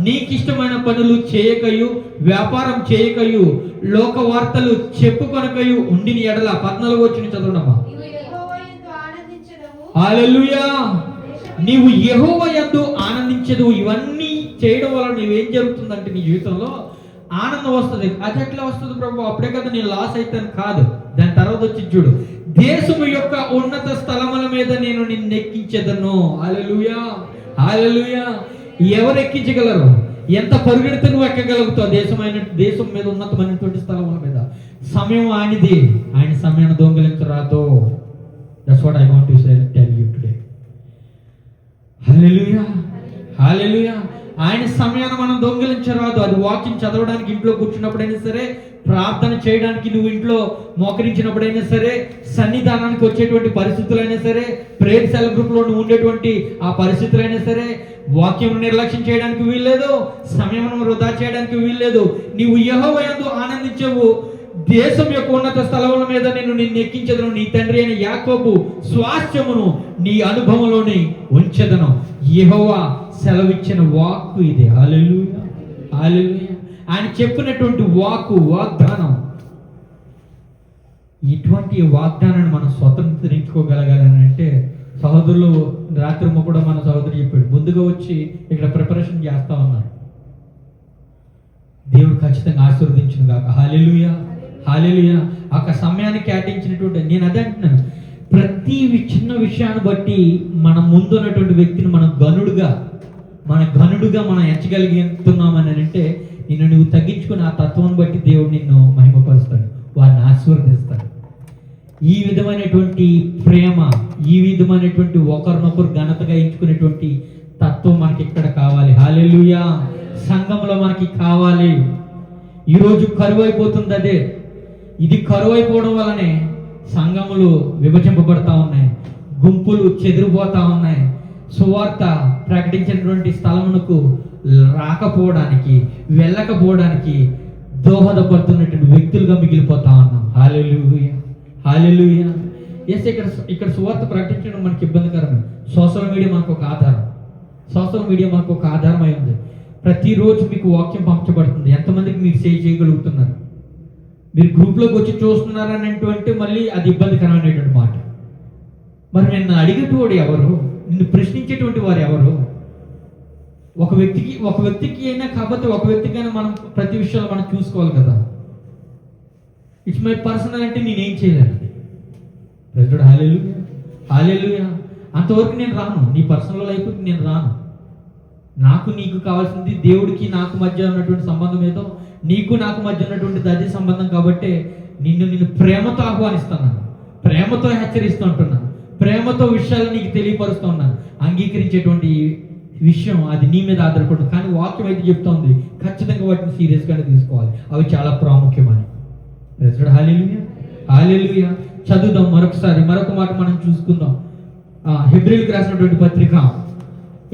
నీకిష్టమైన పనులు చేయకయు వ్యాపారం చేయకయు లోక వార్తలు చెప్పుకొనకయు ఉండిన ఎడల. 14వ వచనం చదవడమ్మా. హల్లెలూయా. నీవు యెహోవా యందు ఆనందించదు. ఇవన్నీ చేయడం వల్ల నీవేం జరుగుతుందంటే నీ జీవితంలో ఆనందం వస్తుంది. అది ఎట్లా వస్తుంది ప్రభు? అప్పుడే కదా నేను లాస్ అవుతాను కాదు. దాని తర్వాత వచ్చి చూడు, దేశము యొక్క ఉన్నత స్థలముల మీద నేను నిన్ను ఎక్కించేదను. హల్లెలూయా, హల్లెలూయా. ఎవరు ఎక్కించగలరు? ఎంత పరుగెడితే నువ్వు ఎక్కగలుగుతావు దేశం మీద ఉన్నతమైనటువంటి స్థలముల మీద? సమయం ఆయనది, ఆయన సమయాన్ని దొంగిలించరాదు. That's what I want to tell you today. Hallelujah, hallelujah. ఆయన సమయాన్ని మనం దొంగిలించరాదు. అది వాక్యం చదవడానికి ఇంట్లో కూర్చున్నప్పుడైనా సరే, ప్రార్థన చేయడానికి నువ్వు ఇంట్లో మోకరించినప్పుడైనా సరే, సన్నిధానానికి వచ్చేటువంటి పరిస్థితులైనా సరే, ప్రేయర్ సెల్ గ్రూప్ లో నువ్వు ఉండేటువంటి ఆ పరిస్థితులైనా సరే, వాక్యం నిర్లక్ష్యం చేయడానికి వీల్లేదు, సమయం వృధా చేయడానికి వీల్లేదు. నీవు యెహోవా యందు ఆనందించవు. దేశం యొక్క ఉన్నత స్థలముల మీద నేను నిన్ను ఎక్కించదను. నీ తండ్రి అయిన యాకోబు స్వాస్థ్యమును నీ అనుభవంలోనే ఉంచెదను. యెహోవా సెలవిచ్చిన వాక్కు ఇది. హల్లెలూయా, హల్లెలూయా. ఆయన చెప్పినటువంటి వాగ్దానం. ఇటువంటి వాగ్దానాన్ని మనం స్వతంత్రించుకోగలగాలని అంటే, సహోదరులు రాత్రి కూడా మన సహోదరు చెప్పాడు, ముందుగా వచ్చి ఇక్కడ ప్రిపరేషన్ చేస్తా ఉన్నారు. దేవుడు ఖచ్చితంగా ఆశీర్వదించును గాక. హల్లెలూయా, హల్లెలూయా. ఒక సమయాన్ని కేటాయించినటువంటి, నేను అదే అంటున్నాను, ప్రతి చిన్న విషయాన్ని బట్టి మన ముందు ఉన్నటువంటి వ్యక్తిని మనం గనుడుగా మనం ఎంచగలుగుతున్నామని అంటే నిన్ను నువ్వు తగ్గించుకుని ఆ తత్వాన్ని బట్టి దేవుడు నిన్ను మహిమపరుస్తాడు, వారిని ఆశీర్వదిస్తాడు. ఈ విధమైనటువంటి ప్రేమ, ఈ విధమైనటువంటి ఒకరినొకరు ఘనతగా ఎంచుకునేటువంటి తత్వం మనకి ఇక్కడ కావాలి. హల్లెలూయా. సంఘంలో మనకి కావాలి. ఈరోజు కరువైపోతుంది అదే. ఇది కరువైపోవడం వల్లనే సంఘములు విభజింపబడతా ఉన్నాయి, గుంపులు చెదిరిపోతా ఉన్నాయి, సువార్త ప్రకటించినటువంటి స్థలమునకు రాకపోవడానికి, వెళ్ళకపోవడానికి దోహదపడుతున్నటువంటి వ్యక్తులుగా మిగిలిపోతా ఉన్నాం. హల్లెలూయా, హల్లెలూయా. ఎస్, ఇక్కడ సువార్త ప్రకటించడం మనకి ఇబ్బందికరమే. సోషల్ మీడియా మనకు ఒక ఆధారం, సోషల్ మీడియా మనకు ఒక ఆధారమై ఉంది. ప్రతిరోజు మీకు వాక్యం పంపించబడుతుంది. ఎంతమందికి మీరు సేవ్ చేయగలుగుతున్నారు? మీరు గ్రూప్లోకి వచ్చి చూస్తున్నారని అంటే మళ్ళీ అది ఇబ్బందికరమైనటువంటి మాట. మరి నిన్ను అడిగేటువంటి ఎవరు? నిన్ను ప్రశ్నించేటువంటి వారు ఎవరు? ఒక వ్యక్తికి అయినా కాకపోతే ఒక వ్యక్తికైనా మనం ప్రతి విషయాలు మనం చూసుకోవాలి కదా. ఇట్స్ మై పర్సనల్ అంటే నేనేం చేయలేను. ప్రెసిడెంట్ హల్లెలూయా, హల్లెలూయా. అంతవరకు నేను రాను, నీ పర్సనల్ లైఫ్కి నేను రాను. నాకు నీకు కావాల్సింది దేవుడికి నాకు మధ్య ఉన్నటువంటి సంబంధం ఏదో, నీకు నాకు మధ్య ఉన్నటువంటి అదే సంబంధం. కాబట్టి నిన్ను ప్రేమతో ఆహ్వానిస్తున్నాను, ప్రేమతో హెచ్చరిస్తూ ఉంటున్నాను, ప్రేమతో విషయాలు నీకు తెలియపరుస్తూ ఉన్నాను. అంగీకరించేటువంటి విషయం అది నీ మీద ఆధారపడుతుంది. కానీ వాక్యం అయితే చెప్తోంది, ఖచ్చితంగా వాటిని సీరియస్గానే తీసుకోవాలి, అవి చాలా ప్రాముఖ్యమని. ప్రెసిడెంట్ హల్లెలూయా, హల్లెలూయా. చదువుదాం మరొక మాట మనం చూసుకుందాం. హెబ్రీయులకు రాసినటువంటి పత్రిక,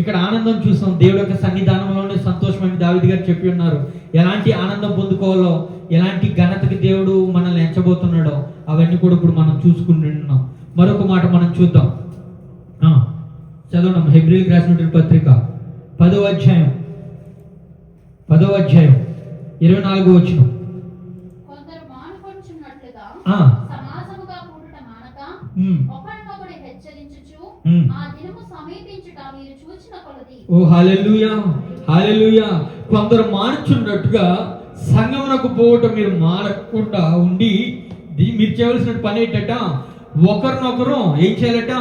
ఇక్కడ ఆనందం చూస్తాం. దేవుడి యొక్క సన్నిధానంలోనే సంతోషం అని దావీదు గారు చెప్పి ఉన్నారు. ఎలాంటి ఆనందం పొందుకోవాలో, ఎలాంటి ఘనతకి దేవుడు మనల్ని ఎంచబోతున్నాడో అవన్నీ కూడా ఇప్పుడు మనం చూసుకుంటున్నాం. మరొక మాట మనం చూద్దాం. చదవడం హెబ్రీయులకు రాసినటువంటి పత్రిక 10వ అధ్యాయం 24వ వచనం. కొందరు మానుకొనుచున్నట్లుగా సమాజముగా కూడుట మానక ఒకరినొకడు హెచ్చరించుచు ఆ దినము సమీపించుట మీరు చూచిన కొలది. ఓ హల్లెలూయా, హల్లెలూయా. కొందరు మానుచున్నట్టుగా సంగమునకు పోవటం మీరు మానకుండా ఉండి మీరు చేయవలసిన పని ఏంటట? ఒకరినొకరు ఏం చేయాలట?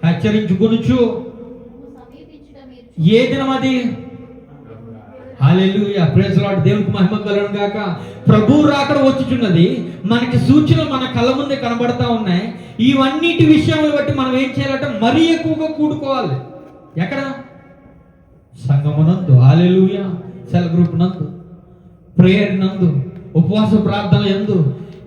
హెచ్చరించుకొనుచు. ఏ దినం అది? హల్లెలూయా, ప్రైజ్ లార్డ్. దేవునికి మహిమ కలుగును గాక. ప్రభువు రాకడ వచ్చుచున్నది. మనకి సూచనలు మన కళ్ళ ముందే కనబడతా ఉన్నాయి. ఇవన్నిటి విషయాలను బట్టి మనం ఏం చేయాలంటే మరీ ఎక్కువగా కూడుకోవాలి. ఎక్కడ? సంఘమునందు, హల్లెలూయా, సెల్ గ్రూప్ నందు, ప్రేయర్ నందు, ఉపవాస ప్రార్థన యందు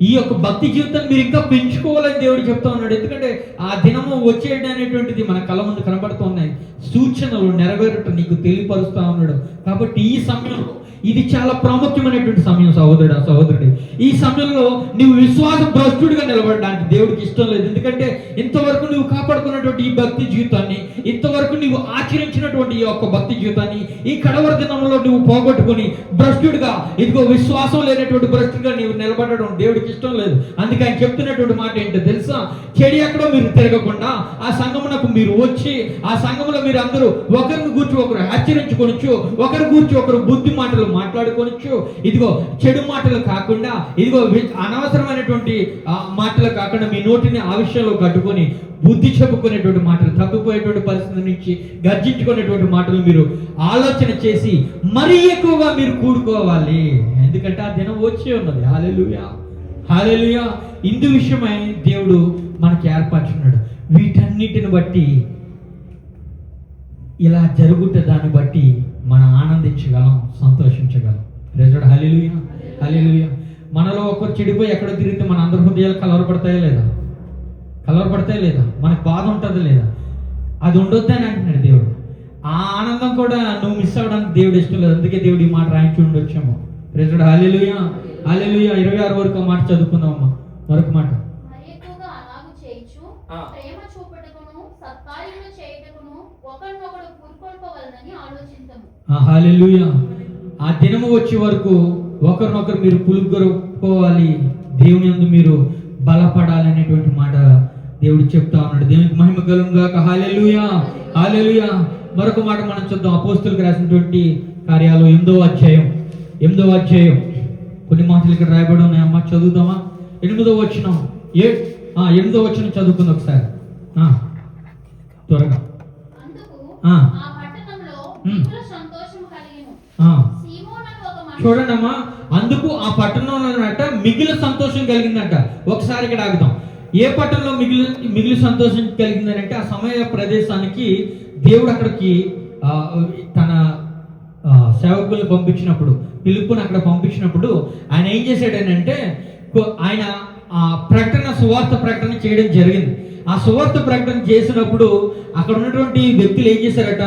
ఈ యొక్క భక్తి జీవితాన్ని మీరు ఇంకా పెంచుకోవాలని దేవుడు చెప్తా ఉన్నాడు. ఎందుకంటే ఆ దినము వచ్చేయడం అనేటువంటిది మన కళ్ళ ముందు కనబడుతూ ఉన్నాయి. సూచనలు నెరవేరటం నీకు తెలియపరుస్తా ఉన్నాడు. కాబట్టి ఈ సమయంలో ఇది చాలా ప్రాముఖ్యమైనటువంటి సమయం సహోదరుడి. ఈ సమయంలో నువ్వు విశ్వాస భ్రష్టుడిగా నిలబడడానికి దేవుడికి ఇష్టం లేదు. ఎందుకంటే ఇంతవరకు నువ్వు కాపాడుకున్నటువంటి ఈ భక్తి జీవితాన్ని, ఇంతవరకు నువ్వు ఆచరించినటువంటి ఈ యొక్క భక్తి జీవితాన్ని ఈ కడవర దినంలో నువ్వు పోగొట్టుకుని భ్రష్టుడిగా, ఇదిగో విశ్వాసం లేనటువంటి భ్రష్టుడిగా నువ్వు నిలబడడం దేవుడికి ఇష్టం లేదు. అందుకే ఆయన చెప్తున్నటువంటి మాట ఏంటో తెలుసా? చెడు ఎక్కడో మీరు తిరగకుండా ఆ సంఘమునకు మీరు వచ్చి ఆ సంఘంలో మీరు అందరూ ఒకరిని గూర్చి ఒకరు హెచ్చరించుకొనొచ్చు, ఒకరి గూర్చి ఒకరు బుద్ధి మాటలు మాట్లాడుకోవచ్చు. ఇదిగో చెడు మాటలు కాకుండా, ఇదిగో అనవసరమైనటువంటి మాటలు కాకుండా మీ నోటిని ఆ విషయంలో కట్టుకొని బుద్ధి చెప్పుకునేటువంటి మాటలు, తప్పిపోయేటువంటి పరిస్థితి నుంచి గర్జించుకునేటువంటి మాటలు మీరు ఆలోచన చేసి మరీ ఎక్కువగా మీరు కూడుకోవాలి. ఎందుకంటే ఆ దినం వచ్చి ఉన్నది. హల్లెలూయా, హల్లెలూయా. ఇందు విషయమై దేవుడు మనకి ఏర్పరచున్నాడు. వీటన్నిటిని బట్టి ఇలా జరుగుతే దాన్ని బట్టి మనం ఆనందించగలం, సంతోషించగలం. ప్రైజ్ హల్లెలూయా, హల్లెలూయా. మనలో ఒకరు చెడిపోయి ఎక్కడో తిరిగితే మన అందరి హృదయాలు కలవరపడతాయా లేదా? కలవరపడతాయా లేదా? మనకు బాధ ఉంటుందా లేదా? అది ఉండొద్దు అని అంటున్నాడు దేవుడు. ఆ ఆనందం కూడా నువ్వు మిస్ అవ్వడానికి దేవుడు ఇష్టం లేదు. అందుకే దేవుడు ఈ మాట రాయించి ఉండొచ్చాము. ప్రైజ్ హల్లెలూయా, హల్లెలూయా. 26 వరకు మాట చదువుకుందామమ్మా. మరొక మాట. హల్లెలూయా. ఆ దినము వచ్చే వరకు ఒకరినొకరు మీరు పులుగొరుకోవాలి, దేవుని యందు మీరు బలపడాలి అనేటువంటి మాట దేవుడు చెప్తా ఉన్నాడు. దేవునికి మహిమ కలుగును గాక. హల్లెలూయా, హల్లెలూయా. మరొక మాట మనం చూద్దాం. అపోస్తలులకు రాసినటువంటి కార్యాలు 8వ అధ్యాయం కొన్ని మాటలు ఇక్కడ రాయబడి ఉన్నాయి అమ్మ, చదువుతామా? 8వ వచనం 8వ వచనం చదువుకుంది ఒకసారి త్వరగా. అందుకు ఆ. ఆ పట్టణంలో మిగుల సంతోషము కలిగెను. సీమోనుకు ఒక మనిషి చూడండి అమ్మా, అందుకు ఆ పట్టణంలో మిగిలిన సంతోషం కలిగిందంట. ఒకసారి ఇక్కడ ఆగుతాం. ఏ పట్టణంలో మిగిలిన సంతోషం కలిగిందని అంటే, ఆ సమయ ప్రదేశానికి దేవుడు అక్కడికి తన సేవకుల్ని పంపించినప్పుడు, పిలుపుని అక్కడ పంపించినప్పుడు ఆయన ఏం చేశాడనంటే, ఆయన ప్రకటన, సువార్త ప్రకటన చేయడం జరిగింది. ఆ సువార్త ప్రకటన చేసినప్పుడు అక్కడ ఉన్నటువంటి వ్యక్తులు ఏం చేశారట,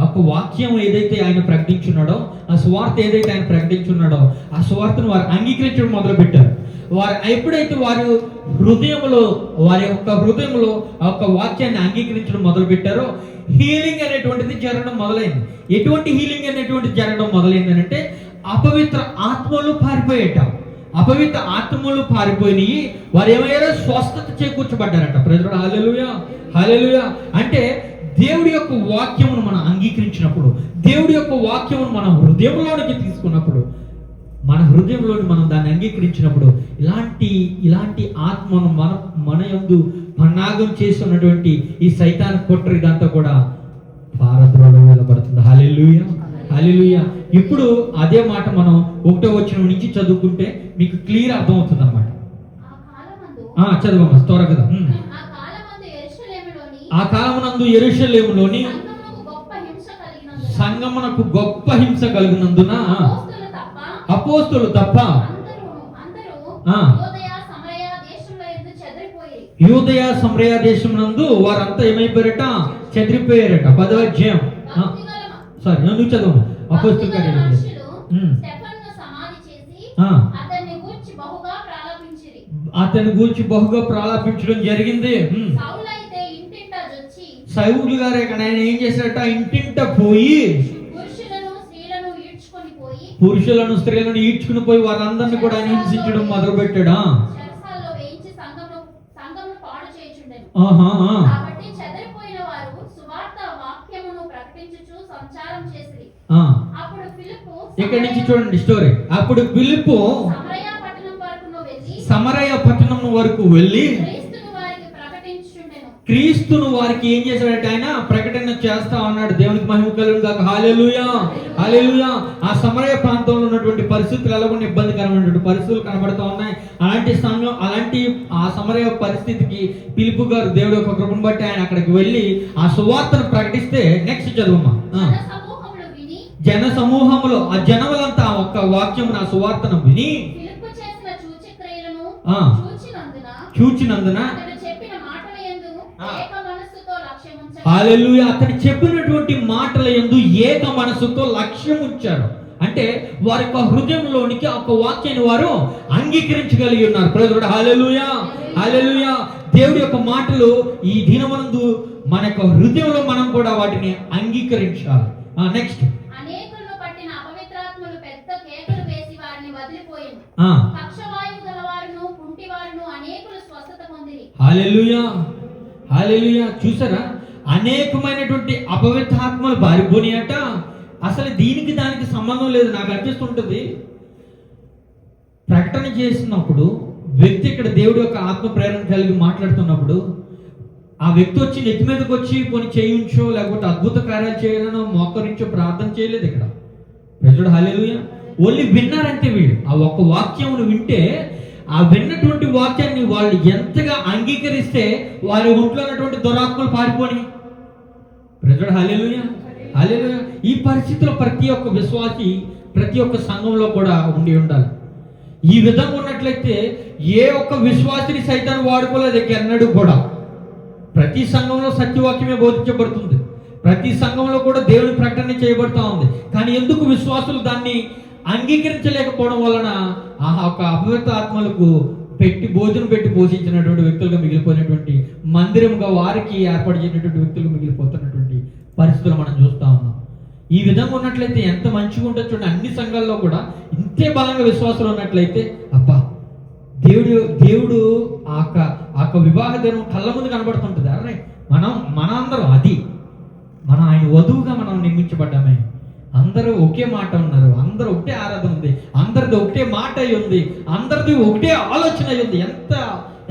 ఒక వాక్యం ఏదైతే ఆయన ప్రకటించున్నాడో, ఆ సువార్త ఏదైతే ఆయన ప్రకటించున్నాడో, ఆ సువార్తను వారు అంగీకరించడం మొదలు పెట్టారు. వారు ఎప్పుడైతే వారి యొక్క హృదయంలో ఆ యొక్క వాక్యాన్ని అంగీకరించడం మొదలు పెట్టారో, హీలింగ్ అనేటువంటిది జరగడం మొదలైంది. ఎటువంటి హీలింగ్ అనేటువంటిది జరగడం మొదలైంది అంటే, అపవిత్ర ఆత్మలు పారిపోయేట. అపవిత్ర ఆత్మలు పారిపోయినాయి. వారు ఏమయ్యారో, స్వస్థత చేకూర్చబడ్డారట. ప్రజలు హల్లెలూయా, హల్లెలూయా. అంటే దేవుడి యొక్క వాక్యమును మనం అంగీకరించినప్పుడు, దేవుడి యొక్క వాక్యమును మన హృదయంలోనికి తీసుకున్నప్పుడు, మన హృదయంలోని మనం దాన్ని అంగీకరించినప్పుడు, ఇలాంటి ఆత్మను మన యందు పన్నాగం చేస్తున్నటువంటి ఈ సైతాన్ కుట్ర ఇదంతా కూడా పారద్రోల వెళ్ళబడుతుంది. హల్లెలూయా, హల్లెలూయా. ఇప్పుడు అదే మాట మనం 1వ వచనం నుంచి చదువుకుంటే మీకు క్లియర్ అర్థమవుతుంది అన్నమాట. చదవమ్మా త్వరగా. ఆ కాలమునందు యెరూషలేములోని సంగమునకు గొప్ప హింస కలిగినందున అపోస్తలులు తప్ప యూదయ సమరయ దేశమునందు వారంతా ఏమైపోయారట, చెదిరిపోయారట. 10వ అధ్యాయం. సారీ, నువ్వు చదువు. అపోస్తలుల కార్యాలు. అతని గూర్చి బహుగా ప్రాలాపించడం జరిగింది. సౌలు గారు ఆయన ఏం చేశారట, ఇంటింట పోయి పురుషులను స్త్రీలను ఈడ్చుకుని పోయి వారందరిని కూడా ఆయన హింసించడం మొదలు పెట్టాడా. ఇక్కడ నుంచి చూడండి స్టోరీ. అప్పుడు ఫిలిప్పు సమరయ పట్టణం వరకు వెళ్ళి క్రీస్తును వారికి ఏం చేశాడంటే, ఆయన ప్రకటన చేస్తా ఉన్నాడు. దేవునికి మహిమ కలుగును గాక. హల్లెలూయా, హల్లెలూయా. ఆ సమరయ ప్రాంతంలో ఉన్నటువంటి పరిస్థితులు ఎలా కూడా ఇబ్బందికరమైనటువంటి పరిస్థితులు కనబడతా ఉన్నాయి. అలాంటి ఆ సమరయ పరిస్థితికి ఫిలిప్పు గారు దేవుడు యొక్క కృపను బట్టి ఆయన అక్కడికి వెళ్ళి ఆ సువార్తను ప్రకటిస్తే, నెక్స్ట్ చదువుమా. జన సమూహములో ఆ జనములంతా ఒక్క వాక్యం ఆ సువార్తను విని చూచినందున హల్లెలూయా, అతడు చెప్పినటువంటి మాటల యందు ఏక మనసుతో లక్ష్యం ఉంచారు. అంటే వారి యొక్క హృదయంలోనికి ఒక వాక్యాన్ని వారు అంగీకరించగలిగి ఉన్నారు. ప్రజలు హల్లెలూయా, హల్లెలూయా. దేవుడి యొక్క మాటలు ఈ దినమునందు మన యొక్క హృదయంలో మనం కూడా వాటిని అంగీకరించాలి. నెక్స్ట్, హల్లెలూయా, హల్లెలూయా. చూసారా, అనేకమైనటువంటి అపవిత్రాత్మలు పారిపోయినాయట. అసలు దీనికి దానికి సంబంధం లేదు. నాకు అనిపిస్తుంటుంది, ప్రకటన చేసినప్పుడు వ్యక్తి ఇక్కడ దేవుడి యొక్క ఆత్మ ప్రేరణ కలిగి మాట్లాడుతున్నప్పుడు ఆ వ్యక్తి వచ్చి నెత్తి మీదకి వచ్చి కొన్ని చేయించో లేకపోతే అద్భుత కార్యాలు చేయాలనో మోకరించో ప్రార్థన చేయలేదు ఇక్కడ. ప్రజలు హల్లెలూయా. ఓన్లీ విన్నారంటే వీళ్ళు ఆ ఒక్క వాక్యమును వింటే, ఆ విన్నటువంటి వాక్యాన్ని వాళ్ళు ఎంతగా అంగీకరిస్తే వారి ఒంట్లో ఉన్నటువంటి దురాత్మలు పారిపోని. ప్రజలు హల్లెలూయా, హల్లెలూయా. ఈ పరిస్థితిలో ప్రతి ఒక్క విశ్వాసి ప్రతి ఒక్క సంఘంలో కూడా ఉండి ఉండాలి. ఈ విధంగా ఉన్నట్లయితే ఏ ఒక్క విశ్వాసిని సైతాన్ని వాడుకోలేదు ఎన్నడూ కూడా. ప్రతి సంఘంలో సత్యవాక్యమే బోధించబడుతుంది. ప్రతి సంఘంలో కూడా దేవుని ప్రకటన చేయబడుతూ ఉంది. కానీ ఎందుకు విశ్వాసులు దాన్ని అంగీకరించలేకపోవడం వలన ఆ ఒక అపవిత్ర ఆత్మలకు భోజనం పెట్టి పోషించినటువంటి వ్యక్తులుగా మిగిలిపోయినటువంటి, మందిరంగా వారికి ఏర్పాటు చేసినటువంటి వ్యక్తులుగా మిగిలిపోతున్నటువంటి పరిస్థితులు మనం చూస్తా ఉన్నాం. ఈ విధంగా ఉన్నట్లయితే ఎంత మంచిగా ఉంటుంది చూడండి. అన్ని సంఘాల్లో కూడా ఇంతే బలంగా విశ్వాసాలు ఉన్నట్లయితే, అబ్బా దేవుడు ఆ వివాహ దినం కళ్ళ ముందు కనబడుతుంటుంది. అరే మనందరం మనం ఆయన వధువుగా మనం నిర్మించబడ్డామే. అందరూ ఒకే మాట ఉన్నారు, అందరూ ఒకటే ఆరాధన ఉంది, అందరి ఉంది, ఒకటే మాట అయి ఉంది, అందరిది ఒకటే ఆలోచన అయి ఉంది. ఎంత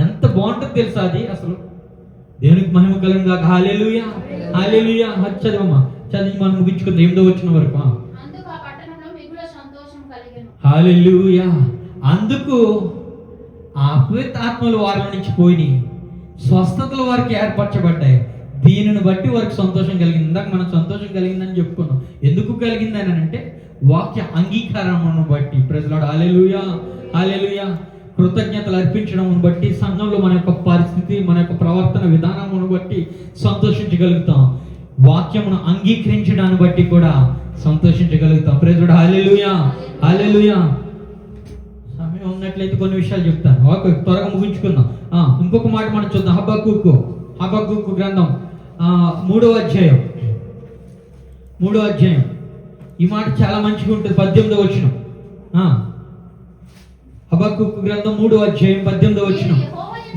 ఎంత బాగుంటుంది తెలుసా అది అసలు. దేవునికి మహిమ కలుగును గాక. హల్లెలూయా హల్లెలూయా. చదవమ్మా, చదివి మనం ముగించుకుందాం 8వ వచనం వరకు. అందుకు ఆ పట్టణంలో మిగుల సంతోషం కలిగెను. హల్లెలూయా. అందుకు ఆ అపవిత్రాత్మలు వారిలో నుంచి పోయి స్వస్థతలు వారికి ఏర్పరచబడ్డాయి. దీనిని బట్టి వారికి సంతోషం కలిగింది. ఇందాక మనం సంతోషం కలిగిందని చెప్పుకున్నాం. ఎందుకు కలిగింది అని అంటే వాక్య అంగీకారమును బట్టి. ప్రైజ్లార్డ్. హల్లెలూయా హల్లెలూయా. కృతజ్ఞతలు అర్పించడం బట్టి, సంఘంలో మన యొక్క పరిస్థితి, మన యొక్క ప్రవర్తన విధానమును బట్టి సంతోషించగలుగుతాం. వాక్యమును అంగీకరించడాన్ని బట్టి కూడా సంతోషించగలుగుతాం. ప్రైజ్లార్డ్. హల్లెలూయా హల్లెలూయా. సమయం ఉన్నట్లయితే కొన్ని విషయాలు చెప్తాను. ఓకే, త్వరగా ముగించుకుందాం. ఇంకొక మాట మనం చూద్దాం. హబక్కూకు గ్రంథం 3వ అధ్యాయం. ఈ మాట చాలా మంచిగా ఉంటుంది. 18వ వచనం. హబక్కూకు గ్రంథం 3వ అధ్యాయం 18వ వచనం.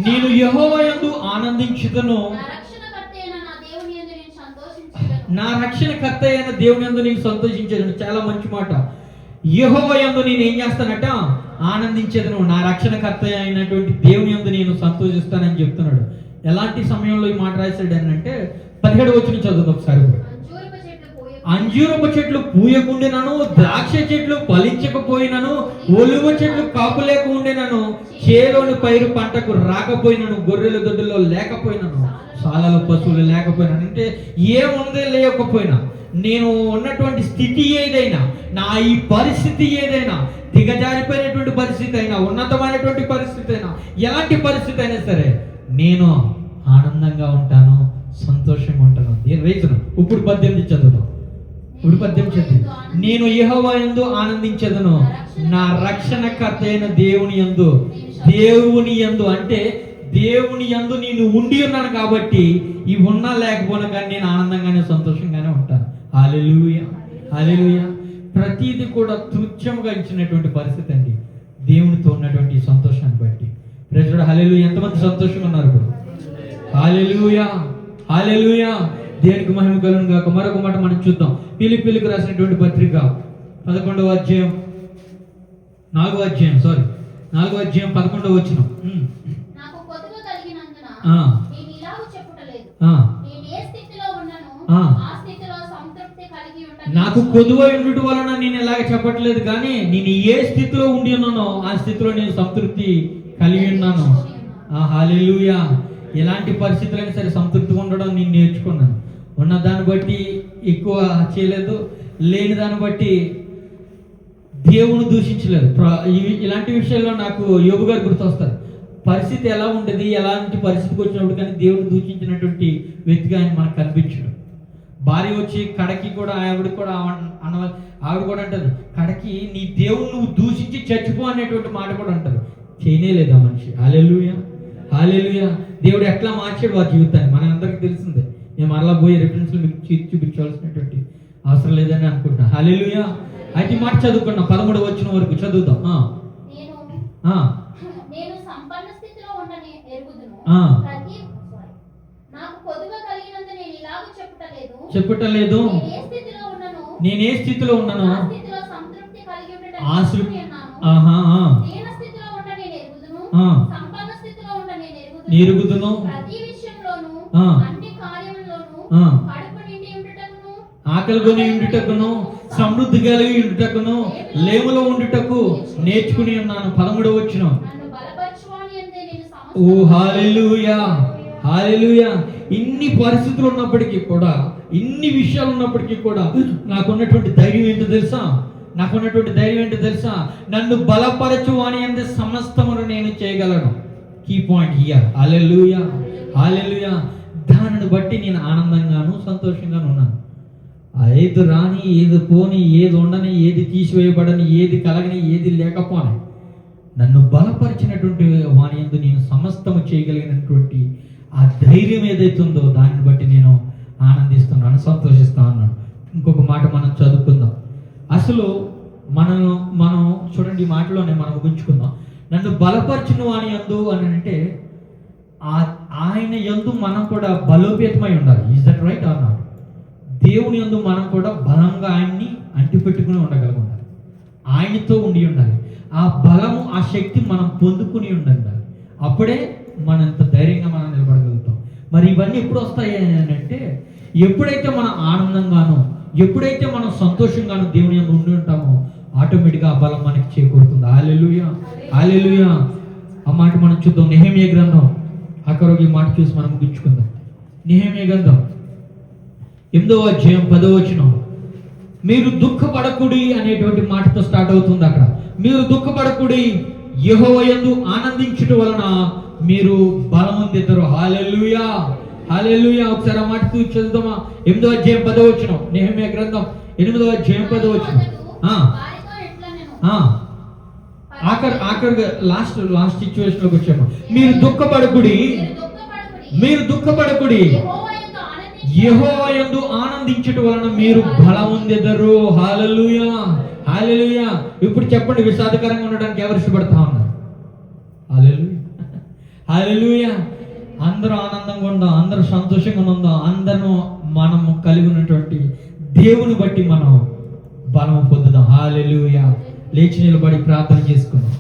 నేను యెహోవా యందు ఆనందించుదును, నా రక్షణకర్త అయిన దేవుని యందు నేను సంతోషించేదను. చాలా మంచి మాట. యెహోవా యందు నేను ఏం చేస్తానట? ఆనందించేదను. నా రక్షణకర్త అయినటువంటి దేవుని యందు నేను సంతోషిస్తానని చెప్తున్నాడు. ఎలాంటి సమయంలో ఈ మాట రాశాడు అని అంటే 17వ వచనం చదువుతాం ఒకసారి. అంజూరపు చెట్లు పూయకుండినను, ద్రాక్ష చెట్లు ఫలించకపోయినను, ఒలివ చెట్లు కాపు లేక ఉండినను, చేలోని పైరు పంటకు రాకపోయినను, గొర్రెల దొడ్డులో లేకపోయినను, సాలలో పశువులు లేకపోయినా, అంటే ఏముందే లేకపోయినా, నేను ఉన్నటువంటి స్థితి ఏదైనా, నా ఈ పరిస్థితి ఏదైనా, దిగజారిపోయినటువంటి పరిస్థితి అయినా, ఉన్నతమైనటువంటి పరిస్థితి అయినా, ఎలాంటి పరిస్థితి అయినా సరే నేను ఆనందంగా ఉంటాను, సంతోషంగా ఉంటాను. నేను రీజన్ ఇప్పుడు 18 చదువుతాం. నేను యెహోవా యందు ఆనందించెదను, నా రక్షణకర్త అయిన దేవుని యందు. దేవుని యందు అంటే దేవుని యందు నేను ఉండి ఉన్నాను కాబట్టి ఇవి ఉన్నా లేకపోయినా కానీ నేను ఆనందంగానే సంతోషంగానే ఉంటాను. హల్లెలూయా హల్లెలూయా. ప్రతిదీ కూడా తుచ్చంగా ఇచ్చినటువంటి పరిస్థితి అండి దేవునితో ఉన్నటువంటి సంతోషాన్ని బట్టి. ప్రైజ్ హల్లెలూయా. ఎంతమంది సంతోషంగా ఉన్నారు ఇప్పుడు? హల్లెలూయా హల్లెలూయా. దేవునికి మహిమ కలుగును గాక. మరొక మాట మనం చూద్దాం. ఫిలిప్పీయులకు రాసినటువంటి పత్రిక 11వ అధ్యాయం 4వ అధ్యాయం 11వ వచనం. నాకు కొదువ కలిగినందున నేను ఇలాగ చెప్పుటలేదు, నేను ఏ స్థితిలో ఉన్నానో ఆ స్థితిలో సంతృప్తి కలిగి ఉంటాను. నాకు కొదువ ఉండటం వలన నేను ఇలాగ చెప్పట్లేదు, కానీ నేను ఏ స్థితిలో ఉండి ఉన్నానో ఆ స్థితిలో నేను సంతృప్తి కలిగి ఉన్నాను. హల్లెలూయా. ఎలాంటి పరిస్థితులైనా సరే సంతృప్తిగా ఉండడం నేను నేర్చుకున్నాను. ఉన్న దాన్ని బట్టి ఎక్కువ చేయలేదు, లేని దాన్ని బట్టి దేవుని దూషించలేదు. ఇలాంటి విషయాల్లో నాకు యోబు గారు గుర్తొస్తారు. పరిస్థితి ఎలా ఉండేది, ఎలాంటి పరిస్థితికి వచ్చినప్పుడు కానీ దేవుని దూషించినటువంటి వ్యక్తిగా ఆయన మనకు కనిపించడు. భార్య వచ్చి కడకి కూడా ఆవిడ కూడా అంటది, కడకి నీ దేవుని నువ్వు దూషించి చచ్చిపో అనేటువంటి మాట కూడా అంటారు. చేయలేదు ఆ మనిషి. హల్లెలూయా హల్లెలూయా. దేవుడు ఎట్లా మార్చాడు వారి జీవితాన్ని మన అందరికీ తెలిసిందే. మేము మరలా పోయి రిఫరెన్స్లు మీకు చూపించాల్సినటువంటి అవసరం లేదని అనుకుంటున్నా. హల్లెలూయా. అయితే మాట చదువుకున్నా 13వ వచనం వరకు చదువుతాం. నేను సంపన్న స్థితిలో ఉండని ఎరుగుదును, నాకు కొదువ కలిగినంత నేను ఇలాగ చెప్పుటలేదు, నేను ఏ స్థితిలో ఉన్నానో ఆ స్థితిలో సంతృప్తి కలిగి ఉండటం దీన స్థితిలో ఉండ నేను ఎరుగుదును, సంపన్న స్థితిలో ఉండ నేను ఎరుగుదును, ప్రతి విషయంలోను అన్ని కార్యములోను కడుపు నిండి ఉండుటకును, ఆకలి కొని ఉండుటకును, సమృద్ధి కలిగి ఉండుటకును, లేములో ఉండుటకు నేర్చుకుని ఉన్నాను. 13వ వచనం. ఓ హల్లెలూయా హల్లెలూయా. ఇన్ని పరిస్థితులు ఉన్నప్పటికీ కూడా, ఇన్ని విషయాలు ఉన్నప్పటికీ కూడా నాకున్నటువంటి ధైర్యం ఏంటో తెలుసా? నన్ను బలపరచు అని అంటే సమస్తమును నేను చేయగలను. Key point here. Hallelujah hallelujah. దానిని బట్టి నేను ఆనందంగాను సంతోషంగాను ఉన్నాను. ఏది రాని, ఏది పోని, ఏది ఉండని, ఏది తీసివేయబడని, ఏది కలగని, ఏది లేకపోని నన్ను బలపరిచినటువంటి వాని యందు నేను సమస్తము చేయగలిగినటువంటి ఆ ధైర్యం ఏదైతుందో దానిని బట్టి నేను ఆనందిస్తున్నాను, సంతోషిస్తా ఉన్నాను. ఇంకొక మాట మనం చదువుకుందాం. అసలు మనం చూడండి, ఈ మాటలోనే మనం ముగించుకుందాం. నన్ను బలపరిచిన వాని యందు అని అంటే ఆయన యందు మనం కూడా బలోపేతమై ఉండాలి. Is that right are not? దేవుని యందు మనం కూడా బలంగా ఆయన్ని అంటిపెట్టుకుని ఉండగలుగుతాం. ఆయనతో ఉండి ఉండాలి. ఆ బలము, ఆ శక్తి మనం పొందుకుని ఉండాలి. అప్పుడే మనం ఇంత ధైర్యంగా మనం నిలబడగలుగుతాం. మరి ఇవన్నీ ఎప్పుడు వస్తాయి అని అంటే, ఎప్పుడైతే మనం ఆనందంగానో, ఎప్పుడైతే మనం సంతోషంగానో దేవుని యందు ఉండి ఉంటామో, ఆటోమేటిక్గా ఆ బలం మనకి చేకూరుతుంది. హల్లెలూయా, హల్లెలూయా. ఆ మాట మనం చూద్దాం. నెహెమ్యా గ్రంథం ఆఖరికి ఈ మాట చూసి మనం ముగించుకుందాం. నెహెమ్యా గ్రంథం 8వ అధ్యాయం 10వ వచనం. మీరు దుఃఖపడకుడి అనేటువంటి మాటతో స్టార్ట్ అవుతుంది అక్కడ. మీరు దుఃఖపడకుడి, యెహోవా యందు ఆనందించుట వలన మీరు బలమొందుతారు. హల్లెలూయా, హల్లెలూయా. ఒకసారి ఆ మాట చూసి చదువుదామా? 8వ అధ్యాయం 10వ వచనం. నెహెమ్యా గ్రంథం 8వ అధ్యాయం 10వ వచనం. ఆఖరిగా లాస్ట్ సిచ్యువేషన్లోకి వచ్చాము. మీరు దుఃఖపడకుడి, మీరు దుఃఖపడకుడి, యెహోవా యందు ఆనందించుట వలన మీరు బలమొందెదరు. హల్లెలూయా, హల్లెలూయా. ఇప్పుడు చెప్పండి, విషాదకరంగా ఉండడానికి ఎవరు ఇష్టపడతా ఉన్నారు? హల్లెలూయా, హల్లెలూయా. అందరూ ఆనందంగా ఉందాం, అందరూ సంతోషంగా ఉందాం. అందరూ మనము కలిగి ఉన్నటువంటి దేవుని బట్టి మనం బలం పొందుదాం. హల్లెలూయా. లేచి నిలబడి ప్రార్థన చేసుకుందాం.